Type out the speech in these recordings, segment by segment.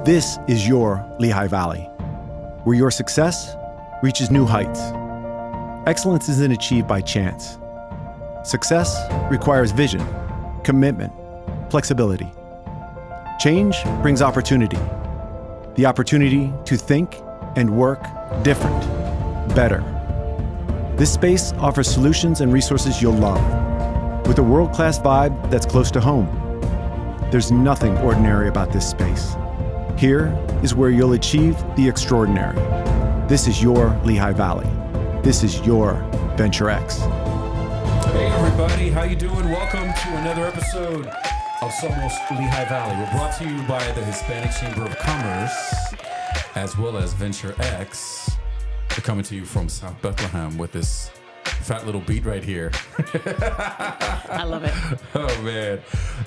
This is your Lehigh Valley, where your success reaches new heights. Excellence isn't achieved by chance. Success requires vision, commitment, flexibility. Change brings opportunity. The opportunity to think and work different, better. This space offers solutions and resources you'll love, with a world-class vibe that's close to home. There's nothing ordinary about this space. Here is where you'll achieve the extraordinary. This is your Lehigh Valley. This is your Venture X. Hey everybody, how you doing? Welcome to another episode of Somos Lehigh Valley. We're brought to you by the Hispanic Chamber of Commerce, as well as Venture X. We're coming to you from South Bethlehem with this fat little beat right here. I love it. Oh man,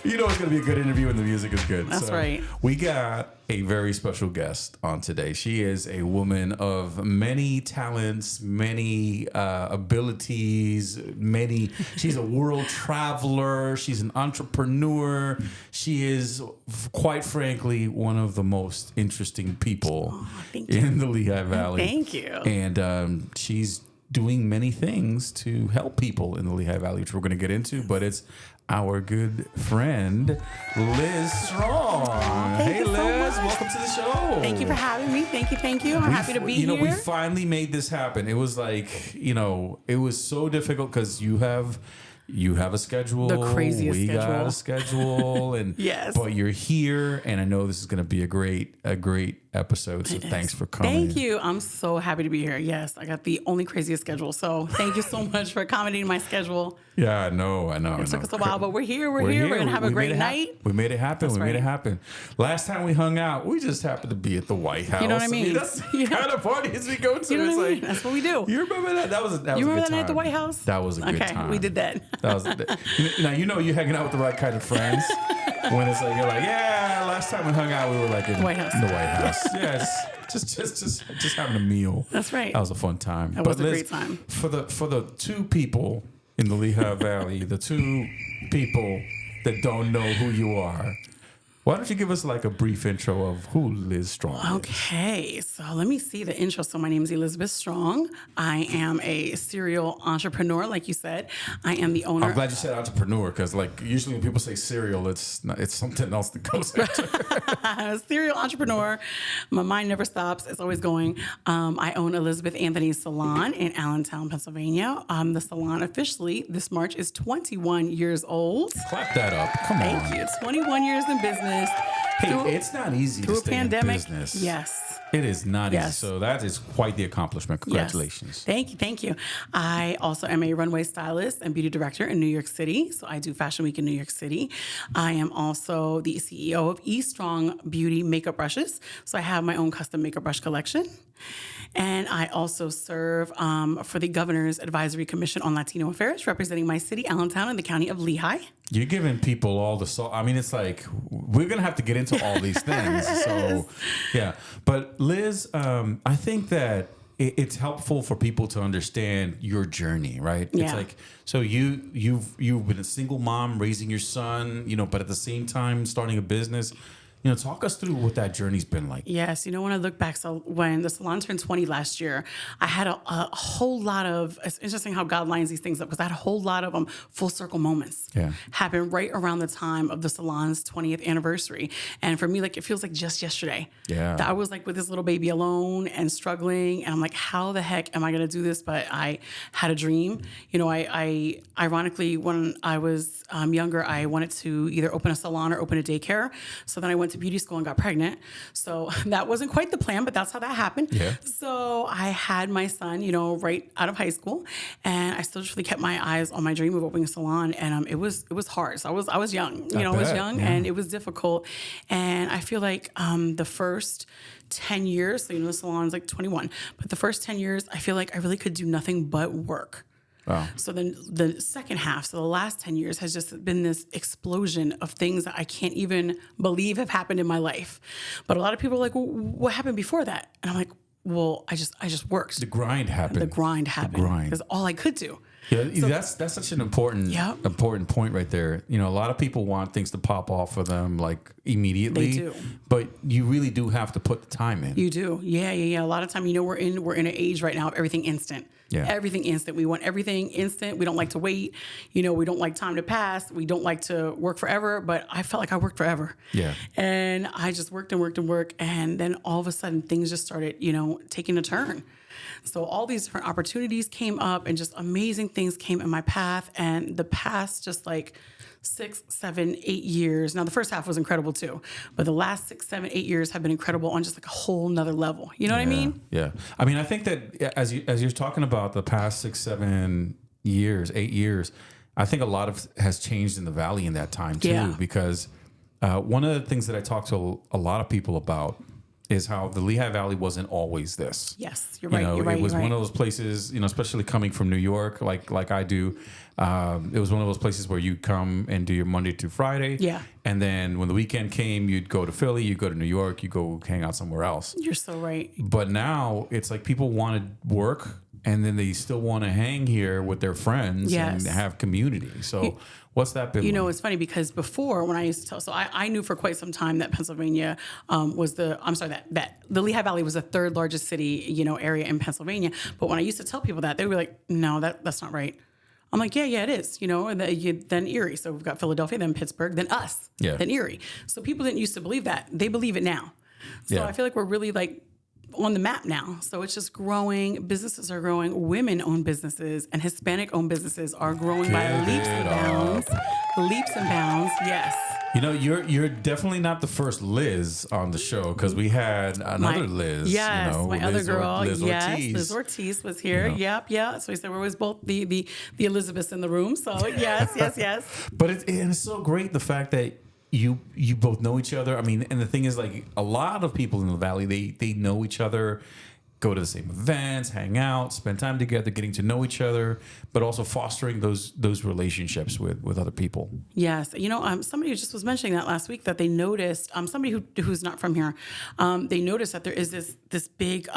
you know it's gonna be a good interview when the music is good. That's right. We got a very special guest on today. She is a woman of many talents, many abilities, she's a world traveler. She's an entrepreneur. She is, quite frankly, one of the most interesting people in the Lehigh Valley. Thank you. And she's doing many things to help people in the Lehigh Valley, which we're going to get into, but it's our good friend, Liz Strong. Thank Hey, you so Liz, much. welcome to the show. Thank you for having me. Thank you. I'm happy to be here. We finally made this happen. It was like, it was so difficult because you have a schedule. The craziest we schedule. got a schedule, and Yes. But you're here, and I know this is going to be a great episode. So thanks for coming. Thank you. I'm so happy to be here. Yes, I got the only craziest schedule. So thank you so much for accommodating my schedule. Yeah, I know. It took us a while, but we're here. We're here. We're going to have a great night. We made it happen. That's We made it right. happen. Last time we hung out, we just happened to be at the White House. You know what I mean? That's the kind of parties we go to. You know It's what I like, mean? That's what we do. you remember that? That was a good remember that time. night at the White House? That was a good Okay, time. we did that. That was now you're hanging out with the right kind of friends. When it's like you're like, yeah, last time we hung out, we were like in White House. the White House. Yeah, just having a meal. That's right. That was a fun time. That was a Liz, great time. For the two people in the Lehigh Valley, the two people that don't know who you are, why don't you give us like a brief intro of who Liz Strong is? Okay, so let me see the intro. So my name is Elizabeth Strong. I am a serial entrepreneur, like you said. I am the owner. I'm glad you said entrepreneur because, like, usually when people say serial, it's something else that goes after. A serial entrepreneur. My mind never stops. It's always going. I own Elizabeth Anthony's Salon in Allentown, Pennsylvania. The salon officially this March is 21 years old. Clap that up. Come on. Thank you. 21 years in business. Hey, it's not easy to Through a stay pandemic. in business. Yes. It is not easy. Yes. So that is quite the accomplishment. Congratulations. Yes. Thank you. I also am a runway stylist and beauty director in New York City. So I do Fashion Week in New York City. I am also the CEO of E Strong Beauty Makeup Brushes. So I have my own custom makeup brush collection. And I also serve for the Governor's Advisory Commission on Latino Affairs, representing my city, Allentown, and the county of Lehigh. You're giving people all the salt. I mean, it's like we're gonna have to get into all these things. So, yeah. But Liz, I think that it's helpful for people to understand your journey, right? Yeah. It's like so you've been a single mom raising your son, but at the same time starting a business. Talk us through what that journey's been like. Yes, when I look back, so when the salon turned 20 last year, I had a whole lot of, it's interesting how God lines these things up, because I had a whole lot of full circle moments happen right around the time of the salon's 20th anniversary. And for me, like, it feels like just yesterday. Yeah. That I was like with this little baby alone and struggling. And I'm like, how the heck am I going to do this? But I had a dream. I ironically, when I was younger, I wanted to either open a salon or open a daycare. So then I went to beauty school and got pregnant. So that wasn't quite the plan, but that's how that happened. Yeah. So I had my son, right out of high school, and I still just really kept my eyes on my dream of opening a salon. And it was hard. So I was young, I was young, and it was difficult. And I feel like the first 10 years, so the salon's like 21, but the first 10 years, I feel like I really could do nothing but work. Wow. So then the second half, so the last 10 years has just been this explosion of things that I can't even believe have happened in my life. But a lot of people are like, well, what happened before that? And I'm like, well, I just worked. The grind happened. The grind happened. grind. Because all I could do. Yeah, that's such an important Yep. important point right there. You know, a lot of people want things to pop off for them like immediately. They do. But you really do have to put the time in. You do. Yeah. A lot of time, we're in an age right now of everything instant. Yeah. Everything instant. We want everything instant. We don't like to wait. We don't like time to pass. We don't like to work forever, but I felt like I worked forever. Yeah. And I just worked and worked and worked. And then all of a sudden things just started, taking a turn. So all these different opportunities came up and just amazing things came in my path. And the past just like 6, 7, 8 years. Now the first half was incredible too, but the last 6, 7, 8 years have been incredible on just like a whole nother level. You know what I mean? Yeah. I mean, I think that as you're talking about the past 6, 7 years, 8 years, I think a lot of has changed in the Valley in that time too, Yeah. because one of the things that I talk to a lot of people about is how the Lehigh Valley wasn't always this. Yes, you're right. You're right. It was you're one right. of those places, especially coming from New York, like I do. It was one of those places where you come and do your Monday to Friday. Yeah. And then when the weekend came, you'd go to Philly, you'd go to New York, you go hang out somewhere else. You're so right. But now it's like people want to work and then they still want to hang here with their friends Yes. and have community. So what's that been like? It's funny because before when I used to tell, so I knew for quite some time that Pennsylvania that the Lehigh Valley was the third largest city, area in Pennsylvania. But when I used to tell people that, they would be like, no, that's not right. I'm like, yeah, it is, and then Erie. So we've got Philadelphia, then Pittsburgh, then us, Yeah. then Erie. So people didn't used to believe that. They believe it now. So Yeah. I feel like we're really like on the map now. So it's just growing. Businesses are growing. Women-owned businesses and Hispanic-owned businesses are growing by Give leaps and it bounds. Leaps and bounds. Yes. You're definitely not the first Liz on the show because we had another Liz. Yes, my other girl. Liz yes, Ortiz. Liz Ortiz was here. You know. Yep, yeah. So we said we're always both the Elizabeths in the room. So yes. But it's so great the fact that you both know each other. I mean, and the thing is, like, a lot of people in the Valley, they know each other, go to the same events, hang out, spend time together, getting to know each other, but also fostering those relationships with other people. Yes. Somebody just was mentioning that last week that they noticed, somebody who's not from here, they noticed that there is this big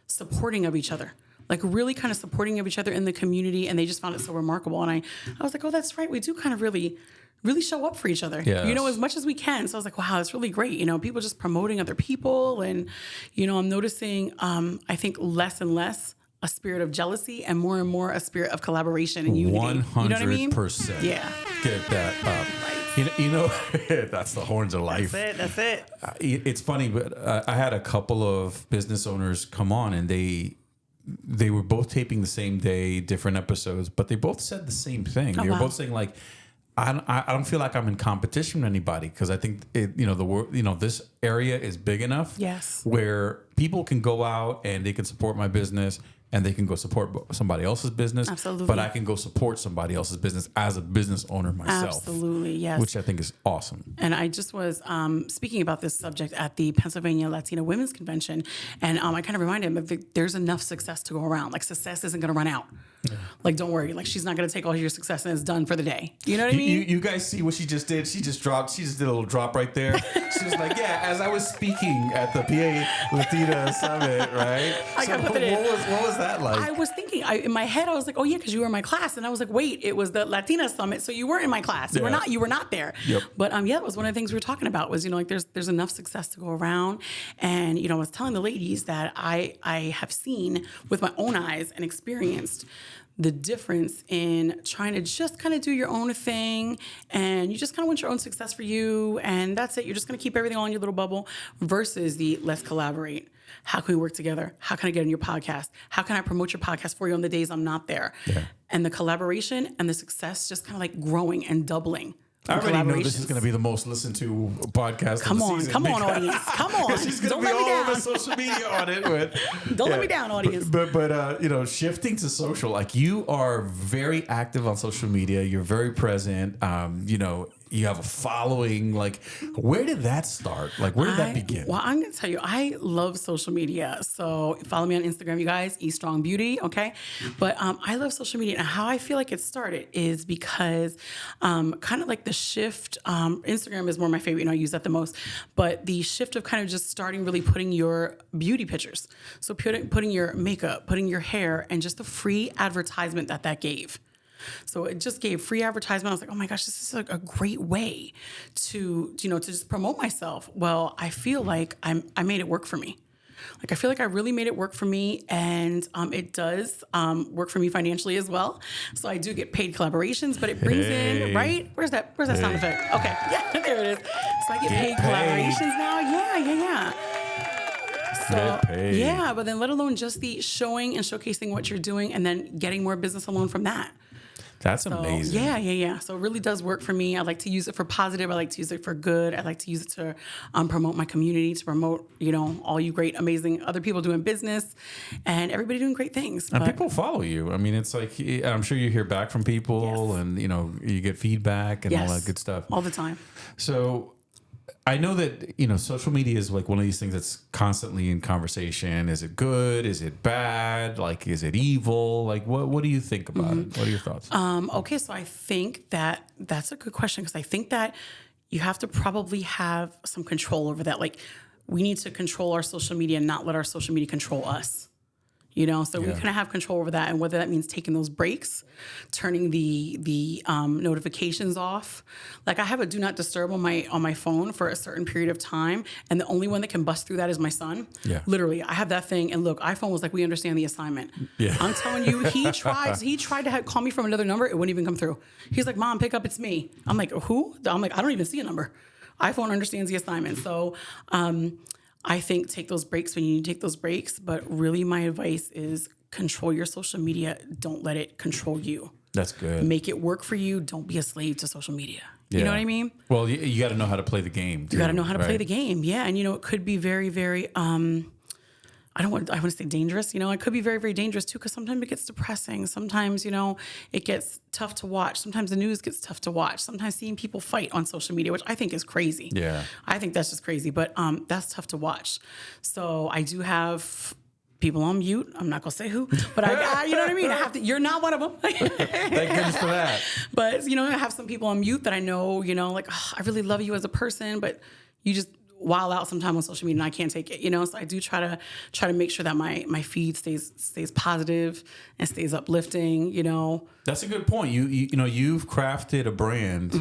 supporting of each other. Like really kind of supporting of each other in the community, and they just found it so remarkable. And I was like, oh, that's right. We do kind of really show up for each other, Yes. As much as we can. So I was like, wow, that's really great. People just promoting other people. And, I'm noticing, I think less and less a spirit of jealousy and more a spirit of collaboration and unity. 100%. You know what I mean? Yeah. Get that up. That's the horns of life. That's it. It's funny, but I had a couple of business owners come on and they were both taping the same day, different episodes, but they both said the same thing. They were wow. both saying like, I don't feel like I'm in competition with anybody because I think this area is big enough. Yes. Where people can go out and they can support my business and they can go support somebody else's business. Absolutely. But I can go support somebody else's business as a business owner myself. Absolutely, yes. Which I think is awesome. And I just was speaking about this subject at the Pennsylvania Latina Women's Convention, and I kind of reminded him that there's enough success to go around. Like success isn't going to run out. Yeah. Like don't worry. Like she's not going to take all your success and it's done for the day. You know what I mean? You guys see what she just did? She just did a little drop right there. She was like, yeah, as I was speaking at the PA Latina Summit, right? I gotta put that in. What was that like? I was thinking, in my head, I was like, oh yeah, because you were in my class. And I was like, wait, it was the Latina Summit. So you were in my class. You were not there. Yep. But that was one of the things we were talking about was, like there's enough success to go around. And, I was telling the ladies that I have seen with my own eyes and experienced the difference in trying to just kind of do your own thing and you just kind of want your own success for you and that's it. You're just going to keep everything all in your little bubble versus the let's collaborate. How can we work together? How can I get on your podcast? How can I promote your podcast for you on the days I'm not there? Yeah. And the collaboration and the success just kind of like growing and doubling. I already know this is going to be the most listened to podcast. Come of the on, season come on, audience, come on! She's going to Don't be let me all down. over social media on it. But, Don't let me down, audience. But shifting to social, like you are very active on social media. You're very present. you have a following. Like, where did that start? Like, where did that begin? Well, I'm going to tell you, I love social media. So follow me on Instagram, you guys, Strong Beauty. Okay. But I love social media. And how I feel like it started is because kind of like the shift, Instagram is more my favorite, I use that the most, but the shift of kind of just starting really putting your beauty pictures. So putting your makeup, putting your hair, and just the free advertisement that gave. So it just gave free advertisement. I was like, oh my gosh, this is like a great way to just promote myself. Well, I feel like I made it work for me. Like, I feel like I really made it work for me, and it does work for me financially as well. So I do get paid collaborations, but it brings in, right? Where's that sound effect? Okay, yeah, there it is. So I get paid collaborations now. Yeah. So, yeah, but then let alone just the showing and showcasing what you're doing, and then getting more business alone from that. That's amazing. Yeah. So it really does work for me. I like to use it for positive. I like to use it for good. I like to use it to promote my community, to promote, all you great, amazing other people doing business and everybody doing great things. And people follow you. I mean, it's like, I'm sure you hear back from people and, you get feedback and all that good stuff. All the time. So I know that, social media is like one of these things that's constantly in conversation. Is it good? Is it bad? Like, is it evil? Like, what do you think about it? What are your thoughts? Okay, so I think that's a good question, because I think that you have to probably have some control over that. Like, we need to control our social media and not let our social media control us. So we kind of have control over that, and whether that means taking those breaks, turning the notifications off. Like, I have a do not disturb on my phone for a certain period of time, and the only one that can bust through that is my son. Yeah. Literally, I have that thing, and look, iPhone was like, we understand the assignment. Yeah. I'm telling you, he tried to call me from another number, it wouldn't even come through. He's like, Mom, pick up, it's me. I'm like, who? I'm like, I don't even see a number. iPhone understands the assignment, so. I think take those breaks when you need to take those breaks, but really my advice is control your social media. Don't let it control you. That's good. Make it work for you. Don't be a slave to social media. You know what I mean? Well, you got to know how to play the game, too. You got to know how to play the game. Yeah. And, it could be very, very, I want to say dangerous. It could be very, very dangerous too, because sometimes it gets depressing. Sometimes, it gets tough to watch. Sometimes the news gets tough to watch. Sometimes seeing people fight on social media, which I think is crazy. Yeah. I think that's just crazy, but that's tough to watch. So I do have people on mute. I'm not gonna say who, but you know what I mean? I have to, you're not one of them. Thank goodness for that. But, I have some people on mute that I know, like, oh, I really love you as a person, but you just wild out sometime on social media and I can't take it, So I do try to make sure that my feed stays positive and stays uplifting, That's a good point. You've crafted a brand,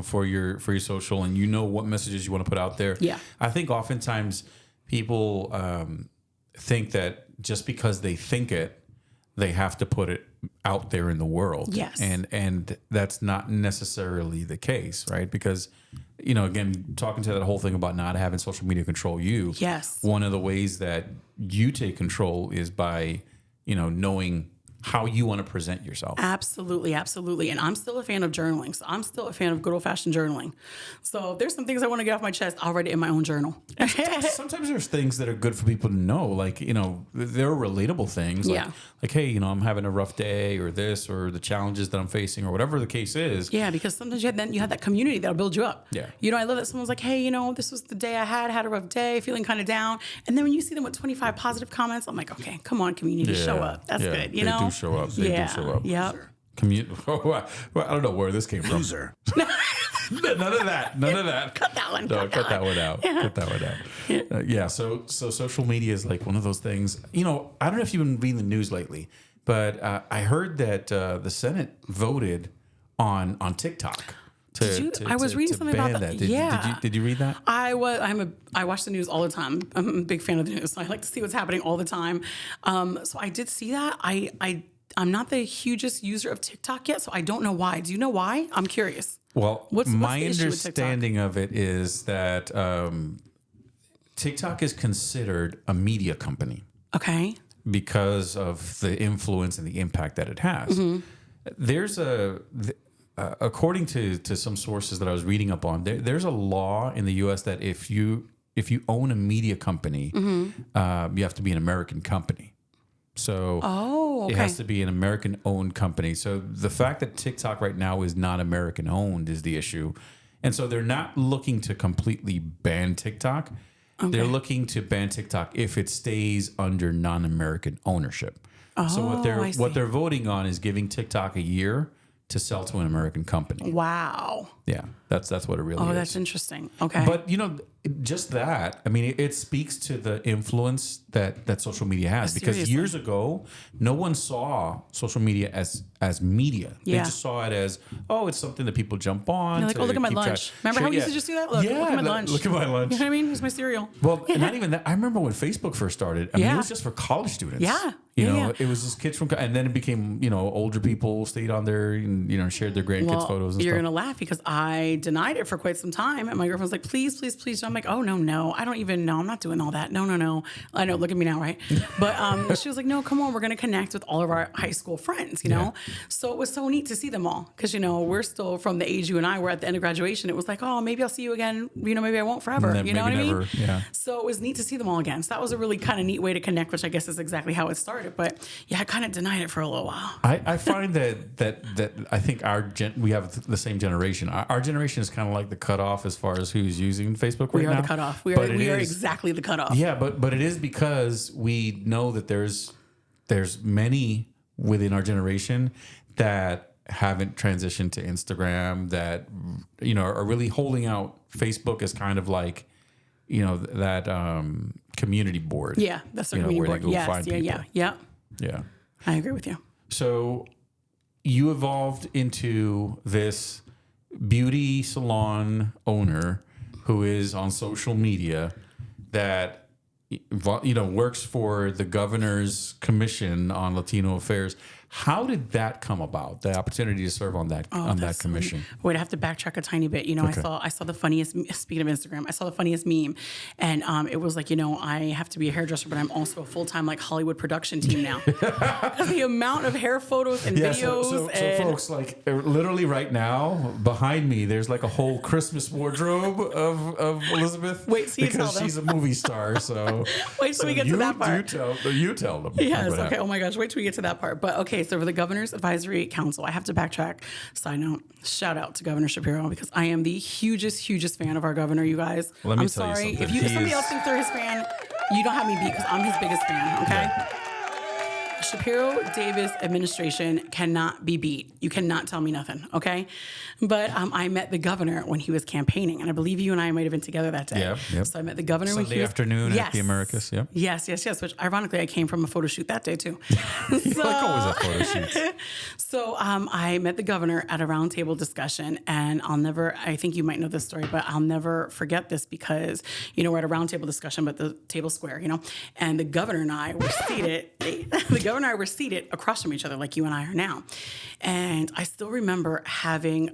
for your social, and what messages you want to put out there. Yeah. I think oftentimes people think that just because they think it, they have to put it out there in the world. Yes. And that's not necessarily the case, right? Because again, talking to that whole thing about not having social media control you. Yes. One of the ways that you take control is by, knowing how you want to present yourself. Absolutely. And I'm still a fan of journaling. So I'm still a fan of good old fashioned journaling. So if there's some things I want to get off my chest, I'll write it in my own journal. Sometimes there's things that are good for people to know. Like, there are relatable things. Like, hey, I'm having a rough day, or this, or the challenges that I'm facing, or whatever the case is. Yeah, because sometimes you have that community that'll build you up. Yeah. I love that someone's like, hey, this was the day I had a rough day, feeling kind of down. And then when you see them with 25 positive comments, I'm like, okay, come on, community, show up. That's good, They do show up. They do show up. Yep. Well, I don't know where this came from. Loser. None of that. Cut that one. No, cut that one out. Yeah. Cut that one out. So social media is like one of those things. I don't know if you've been reading the news lately, but I heard that the Senate voted on TikTok. I was reading something about that. Did you read that? I watch the news all the time. I'm a big fan of the news. So I like to see what's happening all the time. So I did see that. I'm not the hugest user of TikTok yet, so I don't know why. Do you know why? I'm curious. Well, what's my the issue with TikTok? understanding of it is that TikTok is considered a media company. Okay. Because of the influence and the impact that it has. Mm-hmm. There's according to some sources that I was reading up on, there's a law in the U.S. that if you own a media company, mm-hmm. You have to be an American company. So it has to be an American-owned company. So the fact that TikTok right now is not American-owned is the issue. And so they're not looking to completely ban TikTok. They're looking to ban TikTok if it stays under non-American ownership. So I see. what they're voting on is giving TikTok a year to sell to an American company. Wow. Yeah, that's what it really is. Oh, that's interesting. Okay. But just that, I mean, it speaks to the influence that social media has. Because Seriously. years ago, no one saw social media as media. They Yeah. just saw it as, it's something that people jump on. You're like, to look at my keep lunch. track. Remember Sure, how we used to just do that? Look at my lunch. Look at my lunch. You know what I mean? Here's my cereal. Well, not even that. I remember when Facebook first started. I mean, it Yeah. was just for college students. Yeah. You Yeah, know, yeah. it was just kids from, and then it became, older people stayed on there and, shared their grandkids' photos and you're stuff. gonna laugh because I denied it for quite some time, and my girlfriend was like, "Please, please, please." I'm like, "Oh no, I don't even know. I'm not doing all that. No. I know. Look at me now, right?" But she was like, "No, come on. We're gonna connect with all of our high school friends." You know, so it was so neat to see them all because we're still from the age you and I were at the end of graduation. It was like, "Oh, maybe I'll see you again. Maybe I won't forever." And then You know what maybe I mean? never, yeah. So it was neat to see them all again. So that was a really kind of neat way to connect, which I guess is exactly how it started. But yeah, I kind of denied it for a little while. I find that I think we have the same generation. Our generation is kind of like the cutoff as far as who's using Facebook right We now. are the cutoff. We But are it is- exactly the cutoff. Yeah, but it is because we know that there's many within our generation that haven't transitioned to Instagram, that are really holding out Facebook as kind of like that community board. Yeah, that's our community where board. they go Yes, find people. yeah. Yeah. I agree with you. So you evolved into this beauty salon owner who is on social media that works for the governor's commission on Latino affairs. How did that come about? The opportunity to serve on that commission. Wait, I have to backtrack a tiny bit. I saw the funniest. Speaking of Instagram, I saw the funniest meme, and it was like, I have to be a hairdresser, but I'm also a full time like Hollywood production team now. The amount of hair photos and videos. So and folks, like literally right now behind me, there's like a whole Christmas wardrobe of Elizabeth. Wait till you tell because them. she's a movie star. So Wait till we get to that part. You tell them. Yes. But, Okay. Oh my gosh. Wait till we get to that part. But okay. So for the Governor's Advisory Council, I have to backtrack. Side note: shout out to Governor Shapiro because I am the hugest fan of our governor. You guys. Let me I'm tell you sorry something. if somebody else thinks they're his fan. You don't have me beat because I'm his biggest fan. Okay. Shapiro Davis administration cannot be beat. You cannot tell me nothing, okay? But I met the governor when he was campaigning, and I believe you and I might have been together that day. Yeah, yep. So I met the governor when Sunday he was afternoon at the Americas, yep. Yes. Which ironically, I came from a photo shoot that day too. You like always at photo shoots. So I met the governor at a roundtable discussion, and I think you might know this story, but I'll never forget this because, we're at a roundtable discussion, but the table's square, and the governor and I were seated, across from each other like you and I are now. And I still remember having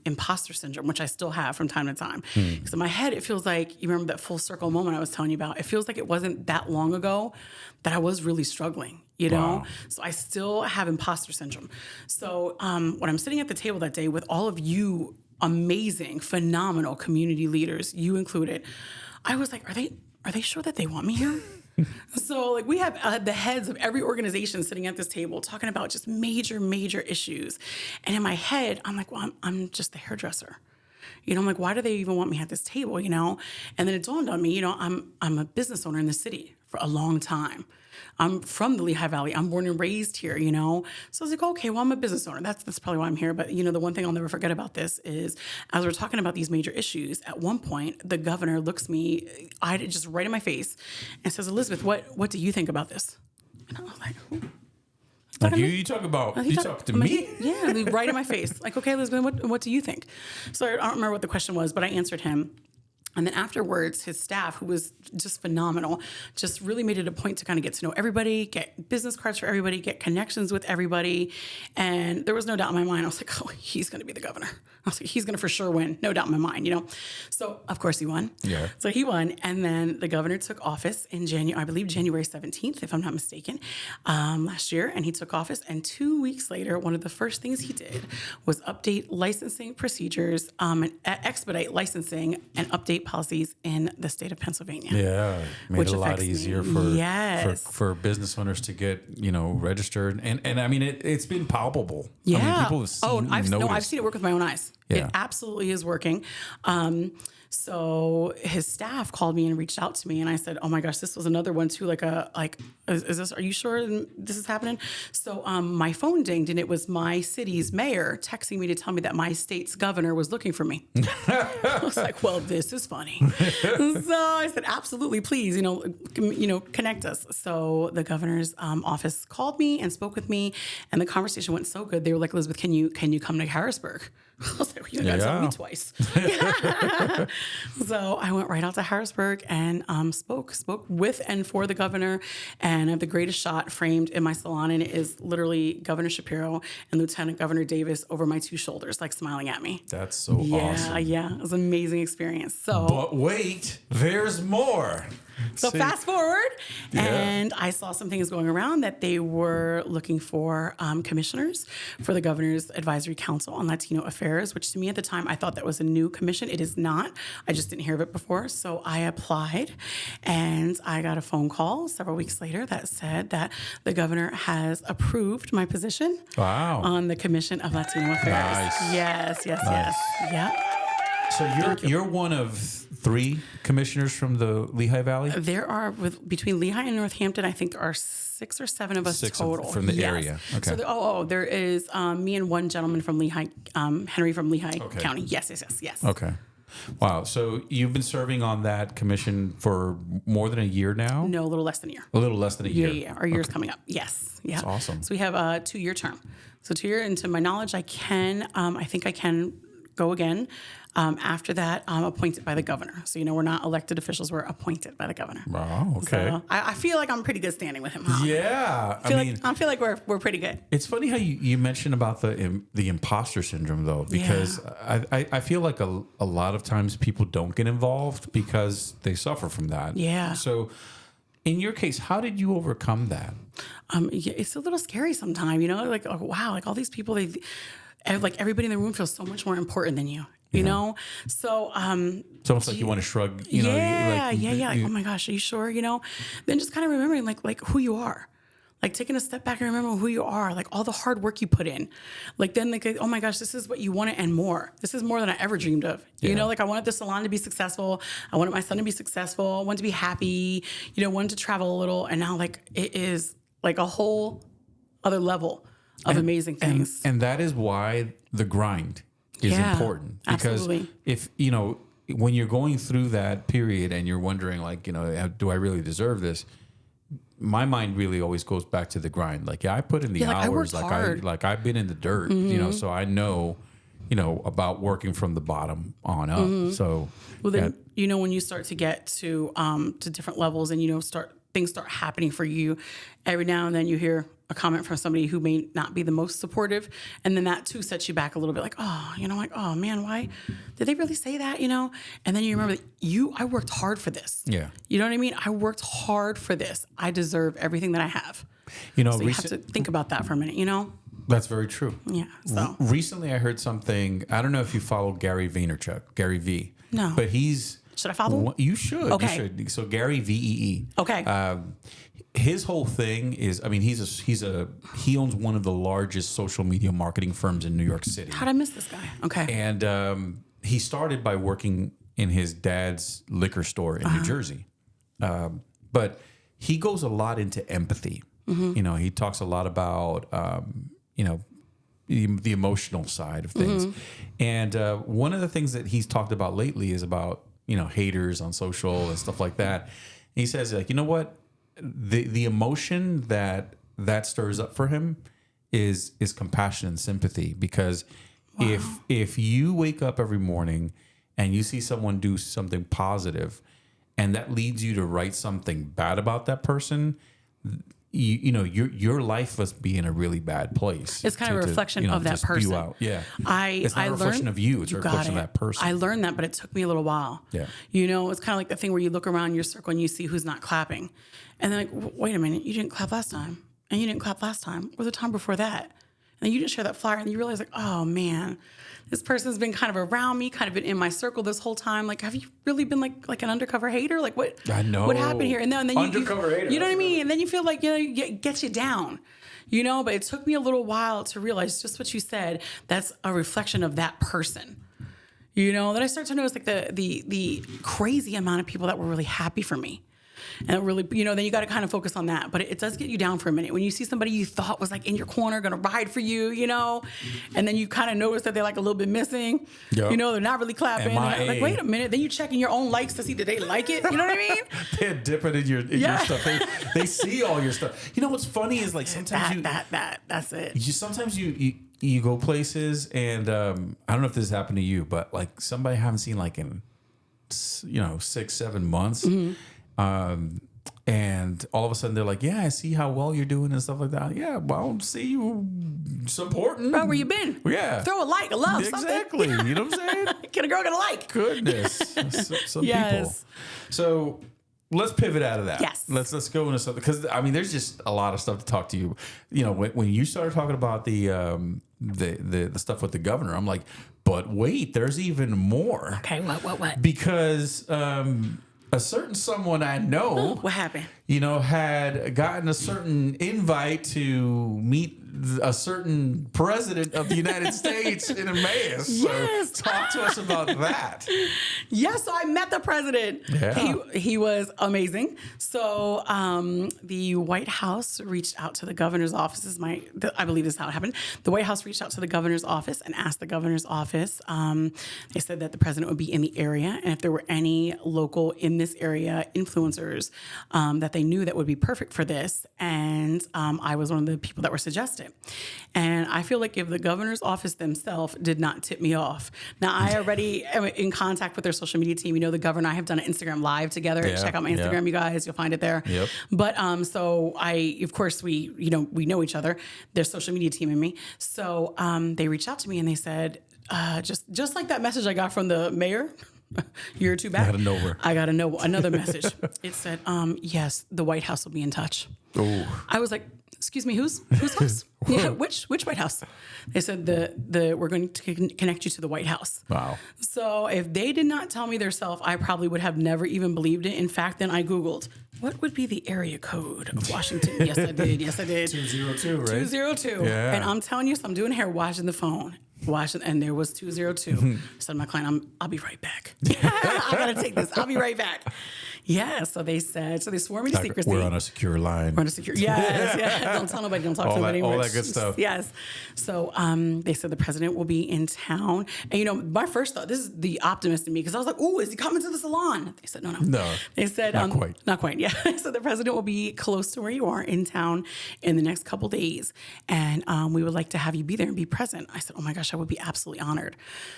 imposter syndrome, which I still have from time to time. Because in my head, it feels like, you remember that full circle moment I was telling you about? It feels like it wasn't that long ago that I was really struggling. Wow. So I still have imposter syndrome. So when I'm sitting at the table that day with all of you amazing, phenomenal community leaders, you included, I was like, are they sure that they want me here? So like we have the heads of every organization sitting at this table talking about just major issues. And in my head, I'm like, well, I'm just the hairdresser. I'm like, why do they even want me at this table? And then it dawned on me, I'm a business owner in the city for a long time. I'm from the Lehigh Valley. I'm born and raised here, So I was like, okay, well, I'm a business owner. That's probably why I'm here. But, the one thing I'll never forget about this is as we're talking about these major issues, at one point, the governor looks me, just right in my face and says, Elizabeth, what do you think about this? And I was like, who? Like you talk to me? Yeah, right in my face. Like, okay, Elizabeth, what do you think? So I don't remember what the question was, but I answered him. And then afterwards, his staff, who was just phenomenal, just really made it a point to kind of get to know everybody, get business cards for everybody, get connections with everybody. And there was no doubt in my mind. I was like, oh, he's going to be the governor. I was like, he's going to for sure win. No doubt in my mind, So, of course, he won. Yeah. So he won. And then the governor took office in January 17th, if I'm not mistaken, last year. And he took office. And 2 weeks later, one of the first things he did was update licensing procedures, and expedite licensing and update policies in the state of Pennsylvania. Yeah, made Which it a lot affects me. easier for business owners to get registered, and I mean it's been palpable. Yeah. I mean, people have seen, I've seen it work with my own eyes. Yeah. It absolutely is working. So his staff called me and reached out to me, and I said, "Oh my gosh, this was another one too. Is this? Are you sure this is happening?" So my phone dinged, and it was my city's mayor texting me to tell me that my state's governor was looking for me. I was like, "Well, this is funny." So I said, "Absolutely, please, connect us." So the governor's office called me and spoke with me, and the conversation went so good. They were like, "Elizabeth, can you come to Harrisburg?" I was like, "You gotta tell me twice." So I went right out to Harrisburg and spoke with and for the governor. And I have the greatest shot framed in my salon, and it is literally Governor Shapiro and Lieutenant Governor Davis over my two shoulders, like smiling at me. That's so awesome. Yeah, it was an amazing experience. So, But wait, there's more. so See? fast forward, Yeah. and I saw some things going around that they were looking for commissioners for the Governor's Advisory Council on Latino Affairs, which to me at the time, I thought that was a new commission. It is not. I just didn't hear of it before. So I applied, and I got a phone call several weeks later that said that the governor has approved my position Wow. on the Commission of Latino Affairs. Nice. Yes. Yeah. So you're one of 3 commissioners from the Lehigh Valley? There are, between Lehigh and Northampton, I think there are 6 or 7 of us 6 total. from the Yes. area. Okay. So there is me and one gentleman from Lehigh, Henry from Lehigh Okay. County. Yes. Okay. Wow. So you've been serving on that commission for more than a year now? No, a little less than a year. A little less than a year. Yeah. Our year's coming up. Yes. Yeah. That's awesome. So we have a 2-year term. So 2 year, and to my knowledge, I think I can go again. After that, I'm appointed by the governor. So, we're not elected officials, we're appointed by the governor. Wow. Okay. So I feel like I'm pretty good standing with him. Huh? Yeah. I feel like we're pretty good. It's funny how you mentioned about the imposter syndrome, though, because I feel like a lot of times people don't get involved because they suffer from that. Yeah. So in your case, how did you overcome that? It's a little scary sometimes, like, oh, wow, like all these people, like everybody in the room feels so much more important than you. You know, so It's almost like you want to shrug. Like, oh my gosh, are you sure? Then just kind of remembering like who you are, like taking a step back and remembering who you are, like all the hard work you put in, like then like, oh my gosh, this is what you wanted and more. This is more than I ever dreamed of. Like I wanted the salon to be successful. I wanted my son to be successful. I wanted to be happy. Wanted to travel a little, and now like it is like a whole other level of amazing things. And that is why the grind is important. Because absolutely. if, when you're going through that period and you're wondering like, do I really deserve this? My mind really always goes back to the grind. Like, I put in the hours, I've been in the dirt, so I know, about working from the bottom on up. So, well, then, when you start to get to different levels and, things start happening for you, every now and then you hear a comment from somebody who may not be the most supportive. And then that too sets you back a little bit like, oh, like, oh man, why did they really say that? And then you remember that I worked hard for this. Yeah. You know what I mean? I worked hard for this. I deserve everything that I have. So you have to think about that for a minute, That's very true. Yeah. So recently I heard something, I don't know if you follow Gary Vaynerchuk, Gary V. No. But should I follow him? You should. Okay. You should. So Gary VEE. Okay. His whole thing is, he owns one of the largest social media marketing firms in New York City. How'd I miss this guy? Okay. And he started by working in his dad's liquor store in New Jersey. But he goes a lot into empathy. Mm-hmm. He talks a lot about, the emotional side of things. Mm-hmm. And one of the things that he's talked about lately is about, haters on social and stuff like that. And he says, like, you know what? The emotion that stirs up for him is compassion and sympathy, because if you wake up every morning and you see someone do something positive and that leads you to write something bad about that person, your life must be in a really bad place. It's kind of a reflection of that person. Out. Yeah. It's not a reflection of you. It's a reflection of that person. I learned that, but it took me a little while. Yeah. It's kind of like the thing where you look around your circle and you see who's not clapping. And then like, wait a minute, you didn't clap last time. And you didn't clap last time or the time before that. and you didn't share that flyer, and you realize like, oh man, this person's been kind of around me, kind of been in my circle this whole time. Like, have you really been like an undercover hater? Like, what? I know. What happened here? And then Undercover hater. You know what I mean? And then you feel like, it gets you down. But it took me a little while to realize just what you said. That's a reflection of that person. Then I start to notice like the crazy amount of people that were really happy for me. And really, then you got to kind of focus on that. But it does get you down for a minute. When you see somebody you thought was like in your corner, going to ride for you, and then you kind of notice that they're like a little bit missing, Yep. They're not really clapping. Like, wait a minute. Then you checking your own likes to see, did they like it? You know what I mean? They're dipping in your stuff. They see all your stuff. What's funny is like sometimes that's it. Sometimes you go places and I don't know if this has happened to you, but like somebody I haven't seen like in 6-7 months. Mm-hmm. And all of a sudden they're like, yeah, I see how well you're doing and stuff like that. Yeah, well, I don't see you supporting. Bro, where you been? Yeah. Throw a like, a love, exactly. something. You know what I'm saying? Get a girl gonna like. Goodness. Some people. So let's pivot out of that. Yes. Let's go into something, because there's just a lot of stuff to talk to you. When you started talking about the stuff with the governor, I'm like, but wait, there's even more. Okay, what? Because a certain someone I know, What happened? had gotten a certain invite to meet a certain president of the United States in Emmaus. Yes. So talk to us about that. Yes, so I met the president. Yeah. He was amazing. So the White House reached out to the governor's office. I believe this is how it happened. The White House reached out to the governor's office and asked the governor's office. They said that the president would be in the area, and if there were any local in this area influencers that they knew that would be perfect for this. And I was one of the people that were suggested. And I feel like if the governor's office themselves did not tip me off. Now, I already am in contact with their social media team. The governor and I have done an Instagram live together. Yeah, Check out my Instagram, you guys. You'll find it there. Yep. But so of course, we know each other. Their social media team and me. So they reached out to me and they said, just like that message I got from the mayor a year or two back. Out of nowhere. I got another message. It said, yes, the White House will be in touch. Oh. I was like, excuse me, whose house? Yeah, which White House? They said we're going to connect you to the White House. Wow. So if they did not tell me their self, I probably would have never even believed it. In fact, then I Googled, what would be the area code of Washington? Yes, I did. 202, right? 202. Yeah. And I'm telling you, so I'm doing hair, watching the phone. And there was 202. So my client, I'll be right back. I gotta take this. I'll be right back. Yeah. So they swore me to secrecy. We're on a secure line. We're on a secure. Yes. Don't tell nobody. Don't talk to nobody. All that good stuff. Yes. So they said the president will be in town. And my first thought, this is the optimist in me, because I was like, "Ooh, is he coming to the salon?" They said, "No." No. They said, Not quite. Not quite. Yeah. So the president will be close to where you are in town in the next couple days, and we would like to have you be there and be present. I said, "Oh my gosh, I would be absolutely honored."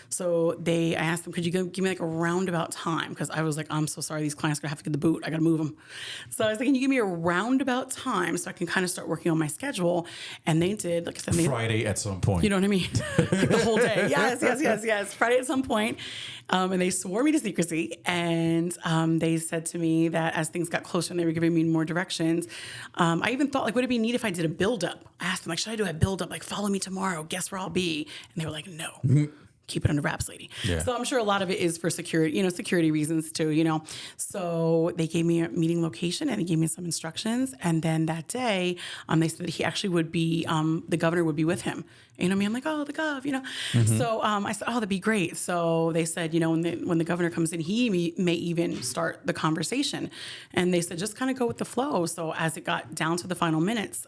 So I asked them, "Could you give me like a roundabout time?" Because I was like, "I'm so sorry, these clients are gonna have to get the boot. I gotta move them." So I was like, "Can you give me a roundabout time so I can kind of start working on my schedule?" And they did. Like I said, Friday at some point. you know what I mean? Like the whole day. Yes. Friday at some point. And they swore me to secrecy. And they said to me that as things got closer and they were giving me more directions, I even thought, like, would it be neat if I did a build-up? I asked them, like, should I do a build-up? Like, follow me tomorrow. Guess where I'll be? And they were like, no. Keep it under wraps, lady. Yeah. So I'm sure a lot of it is for security reasons too, So they gave me a meeting location and they gave me some instructions. And then that day, they said that he actually would be, the governor would be with him. And I'm like, oh, the gov, So I said, oh, that'd be great. So they said, when the governor comes in, he may even start the conversation. And they said, just kind of go with the flow. So as it got down to the final minutes,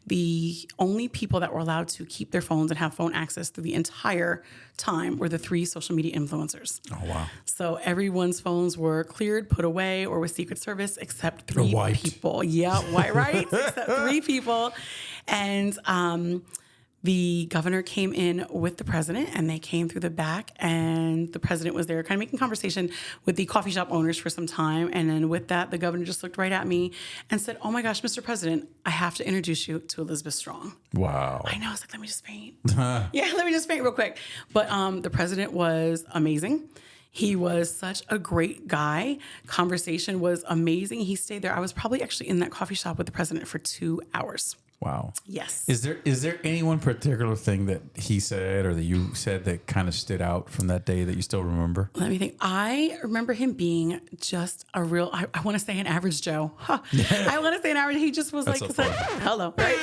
the only people that were allowed to keep their phones and have phone access through the entire time were the 3 social media influencers. Oh, wow. So everyone's phones were cleared, put away, or with Secret Service, except 3 people. Yeah, white, right? Except 3 people. And the governor came in with the president, and they came through the back, and the president was there kind of making conversation with the coffee shop owners for some time. And then with that, the governor just looked right at me and said, "Oh my gosh, Mr. President, I have to introduce you to Elizabeth Strong." Wow. I know. I was like, let me just faint. Yeah, let me just faint real quick. But the president was amazing. He was such a great guy. Conversation was amazing. He stayed there. I was probably actually in that coffee shop with the president for 2 hours. Wow. Yes. Is there any one particular thing that he said or that you said that kind of stood out from that day that you still remember? Let me think. I remember him being just a real, I want to say an average Joe. Huh. I want to say an average. He just was That's like, so funny. hello, right?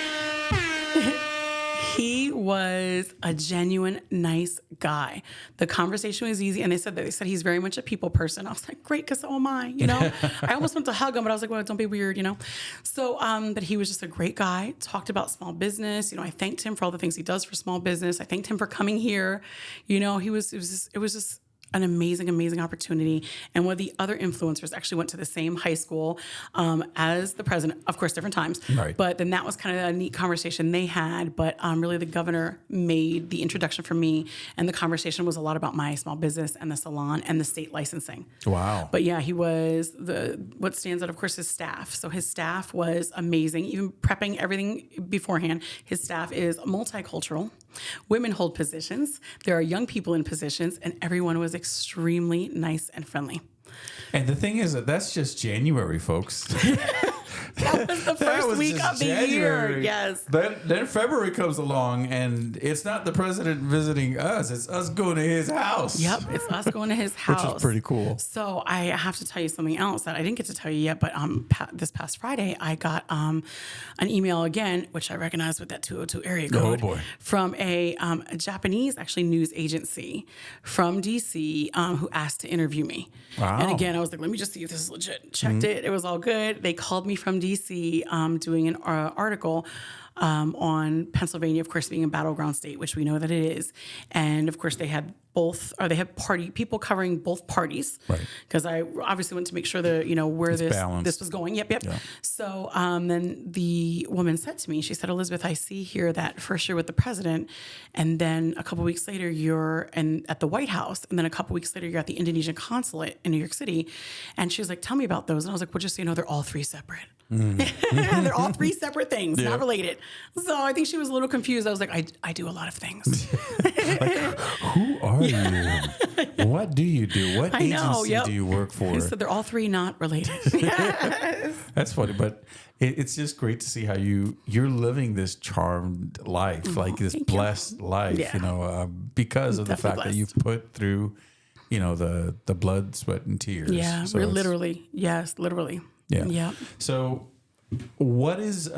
He was a genuine, nice guy. The conversation was easy. And they said he's very much a people person. I was like, great, because so am I, you know? I almost went to hug him, but I was like, well, don't be weird, you know? So, but he was just a great guy, talked about small business. You know, I thanked him for all the things he does for small business. I thanked him for coming here. You know, it was just an amazing, amazing opportunity. And one of the other influencers actually went to the same high school as the president, of course, different times. Right. But then that was kind of a neat conversation they had. But really, the governor made the introduction for me. And the conversation was a lot about my small business and the salon and the state licensing. Wow. But yeah, he was what stands out, of course, his staff. So his staff was amazing, even prepping everything beforehand. His staff is multicultural. Women hold positions. There are young people in positions, and everyone was extremely nice and friendly. And the thing is that's just January, folks. That was the first week of the year. Yes. Then February comes along, and it's not the president visiting us; it's us going to his house. Yep, it's us going to his house. Which is pretty cool. So I have to tell you something else that I didn't get to tell you yet, but this past Friday, I got an email again, which I recognized with that 202 area code. Oh, boy. From a Japanese, actually, news agency from DC who asked to interview me. Wow. And again, I was like, let me just see if this is legit. Checked it. It was all good. They called me from DC doing an article on Pennsylvania, of course, being a battleground state, which we know that it is. And of course, they had people covering both parties. Right. Because I obviously went to make sure that, you know, where balanced. this was going. Yep. Yeah. So then the woman said to me, she said, Elizabeth, I see here that first you're with the president, and then a couple weeks later you're at the White House, and then a couple weeks later you're at the Indonesian consulate in New York City. And she was like, tell me about those. And I was like, well, just so you know, they're all three separate. They're all three separate things, not related. So I think she was a little confused. I was like, I do a lot of things. Who are you? What do you do? What agency do you work for? He said they're all three not related. That's funny, but it's just great to see how you're living this charmed life, like this blessed life, Yeah. you know, because of the fact Definitely that you've put through, you know, the blood, sweat, and tears. Yeah, So we're it's- literally. Yes, literally. Yeah. Yeah. So, what is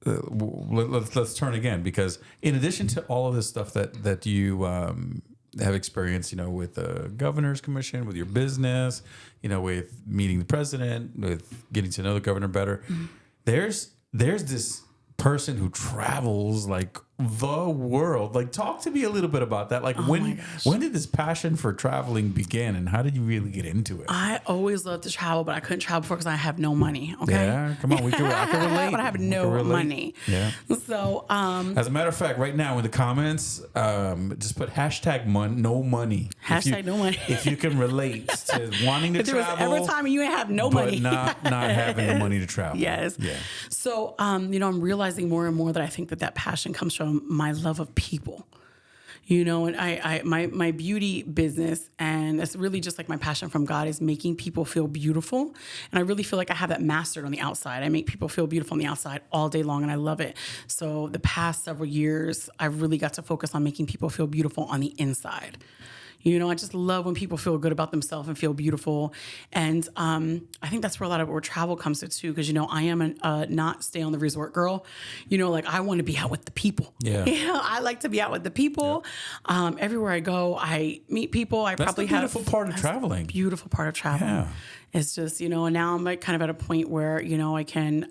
let's turn again, because in addition to all of this stuff that you have experienced, you know, with the governor's commission, with your business, you know, with meeting the president, with getting to know the governor better, there's this person who travels like the world. Like, talk to me a little bit about that. Like, my gosh. when did this passion for traveling begin, and how did you really get into it? I always loved to travel, but I couldn't travel before because I have no money. Okay. Yeah, come on, I can relate. But I have We can no relate. money. Yeah. So, As a matter of fact, right now in the comments, just put hashtag no money. Hashtag no money. If you can relate to wanting to if there was travel, ever a time you have no but money. not having the money to travel. Yes. Yeah. So, you know, I'm realizing more and more that I think that passion comes from my love of people. You know, and my beauty business, and it's really just like my passion from God, is making people feel beautiful. And I really feel like I have that mastered on the outside. I make people feel beautiful on the outside all day long, and I love it. So the past several years, I've really got to focus on making people feel beautiful on the inside. You know, I just love when people feel good about themselves and feel beautiful. And I think that's where a lot of where travel comes to too, because, you know, I am a not stay on the resort girl. You know, like I want to be out with the people. Yeah. You know, I like to be out with the people. Everywhere I go, I meet people. That's the beautiful part of traveling. Beautiful part of traveling. Yeah. It's just, you know, and now I'm like kind of at a point where, you know, I can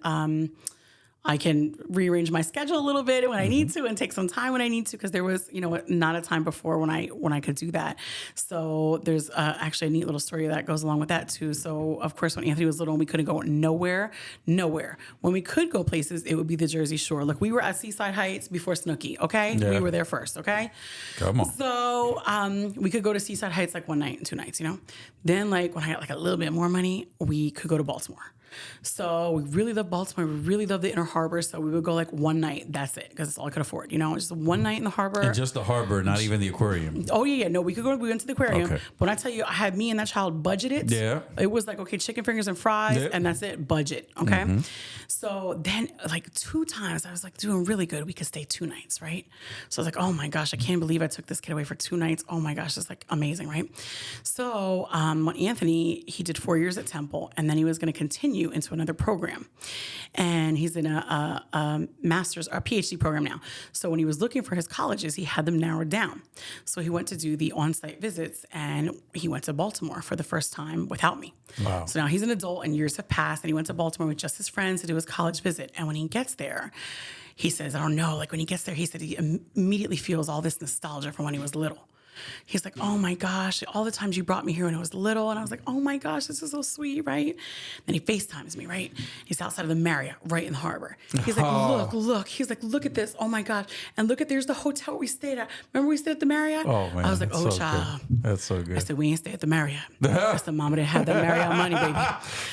rearrange my schedule a little bit when I need to, and take some time when I need to, because there was, you know, not a time before when I could do that. So there's actually a neat little story that goes along with that too. So of course, when Anthony was little and we couldn't go nowhere. When we could go places, it would be the Jersey Shore. Like we were at Seaside Heights before Snooki. Okay, Yeah. we were there first. Okay, Come on. so we could go to Seaside Heights like one night and 2 nights. You know, then like when I got like a little bit more money, we could go to Baltimore. So we really love Baltimore. We really love the Inner Harbor. So we would go like one night. That's it, because it's all I could afford. Just one night in the harbor. And just the harbor, not even the aquarium. Oh yeah. No, we could go. We went to the aquarium. Okay. But when I tell you, I had me and that child budgeted. Yeah. It was like, okay, chicken fingers and fries, Yeah. and that's it. Budget. Okay. So then, like 2 times, I was like doing really good. We could stay 2 nights, right? So I was like, oh my gosh, I can't believe I took this kid away for 2 nights. Oh my gosh, it's like amazing, right? So when Anthony, he did 4 years at Temple, and then he was going to continue into another program, and he's in a master's or PhD program now. So when he was looking for his colleges, he had them narrowed down. So he went to do the on-site visits, and he went to Baltimore for the first time without me. Wow. So now he's an adult, and years have passed, and he went to Baltimore with just his friends to do his college visit. And when he gets there, he says, I don't know, like when he gets there, he said he immediately feels all this nostalgia from when he was little. He's like, oh my gosh, all the times you brought me here when I was little. And I was like, oh my gosh, this is so sweet, right? Then he FaceTimes me, right? He's outside of the Marriott, right in the harbor. He's like, look. He's like, look at this. Oh my gosh. And look there's the hotel we stayed at. Remember we stayed at the Marriott? Oh man. I was like, that's oh so child. good. That's so good. I said, we ain't stay at the Marriott. I said, mama didn't have that Marriott money, baby.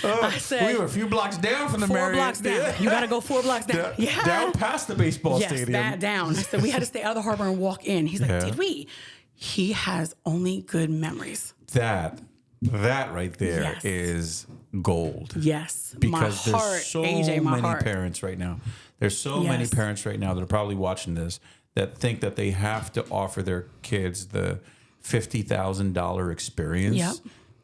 I said, we were a few blocks down from the 4 Marriott. blocks down. You got to go 4 blocks down. Yeah. Down past the baseball Yes, stadium. that down. I said, we had to stay out of the harbor and walk in. He's like, Yeah. did we? He has only good memories. That right there is Yes. gold. Yes. Because my heart, there's so AJ, my many heart. parents right now. There's so many Yes. parents right now that are probably watching this that think that they have to offer their kids the $50,000 experience Yep.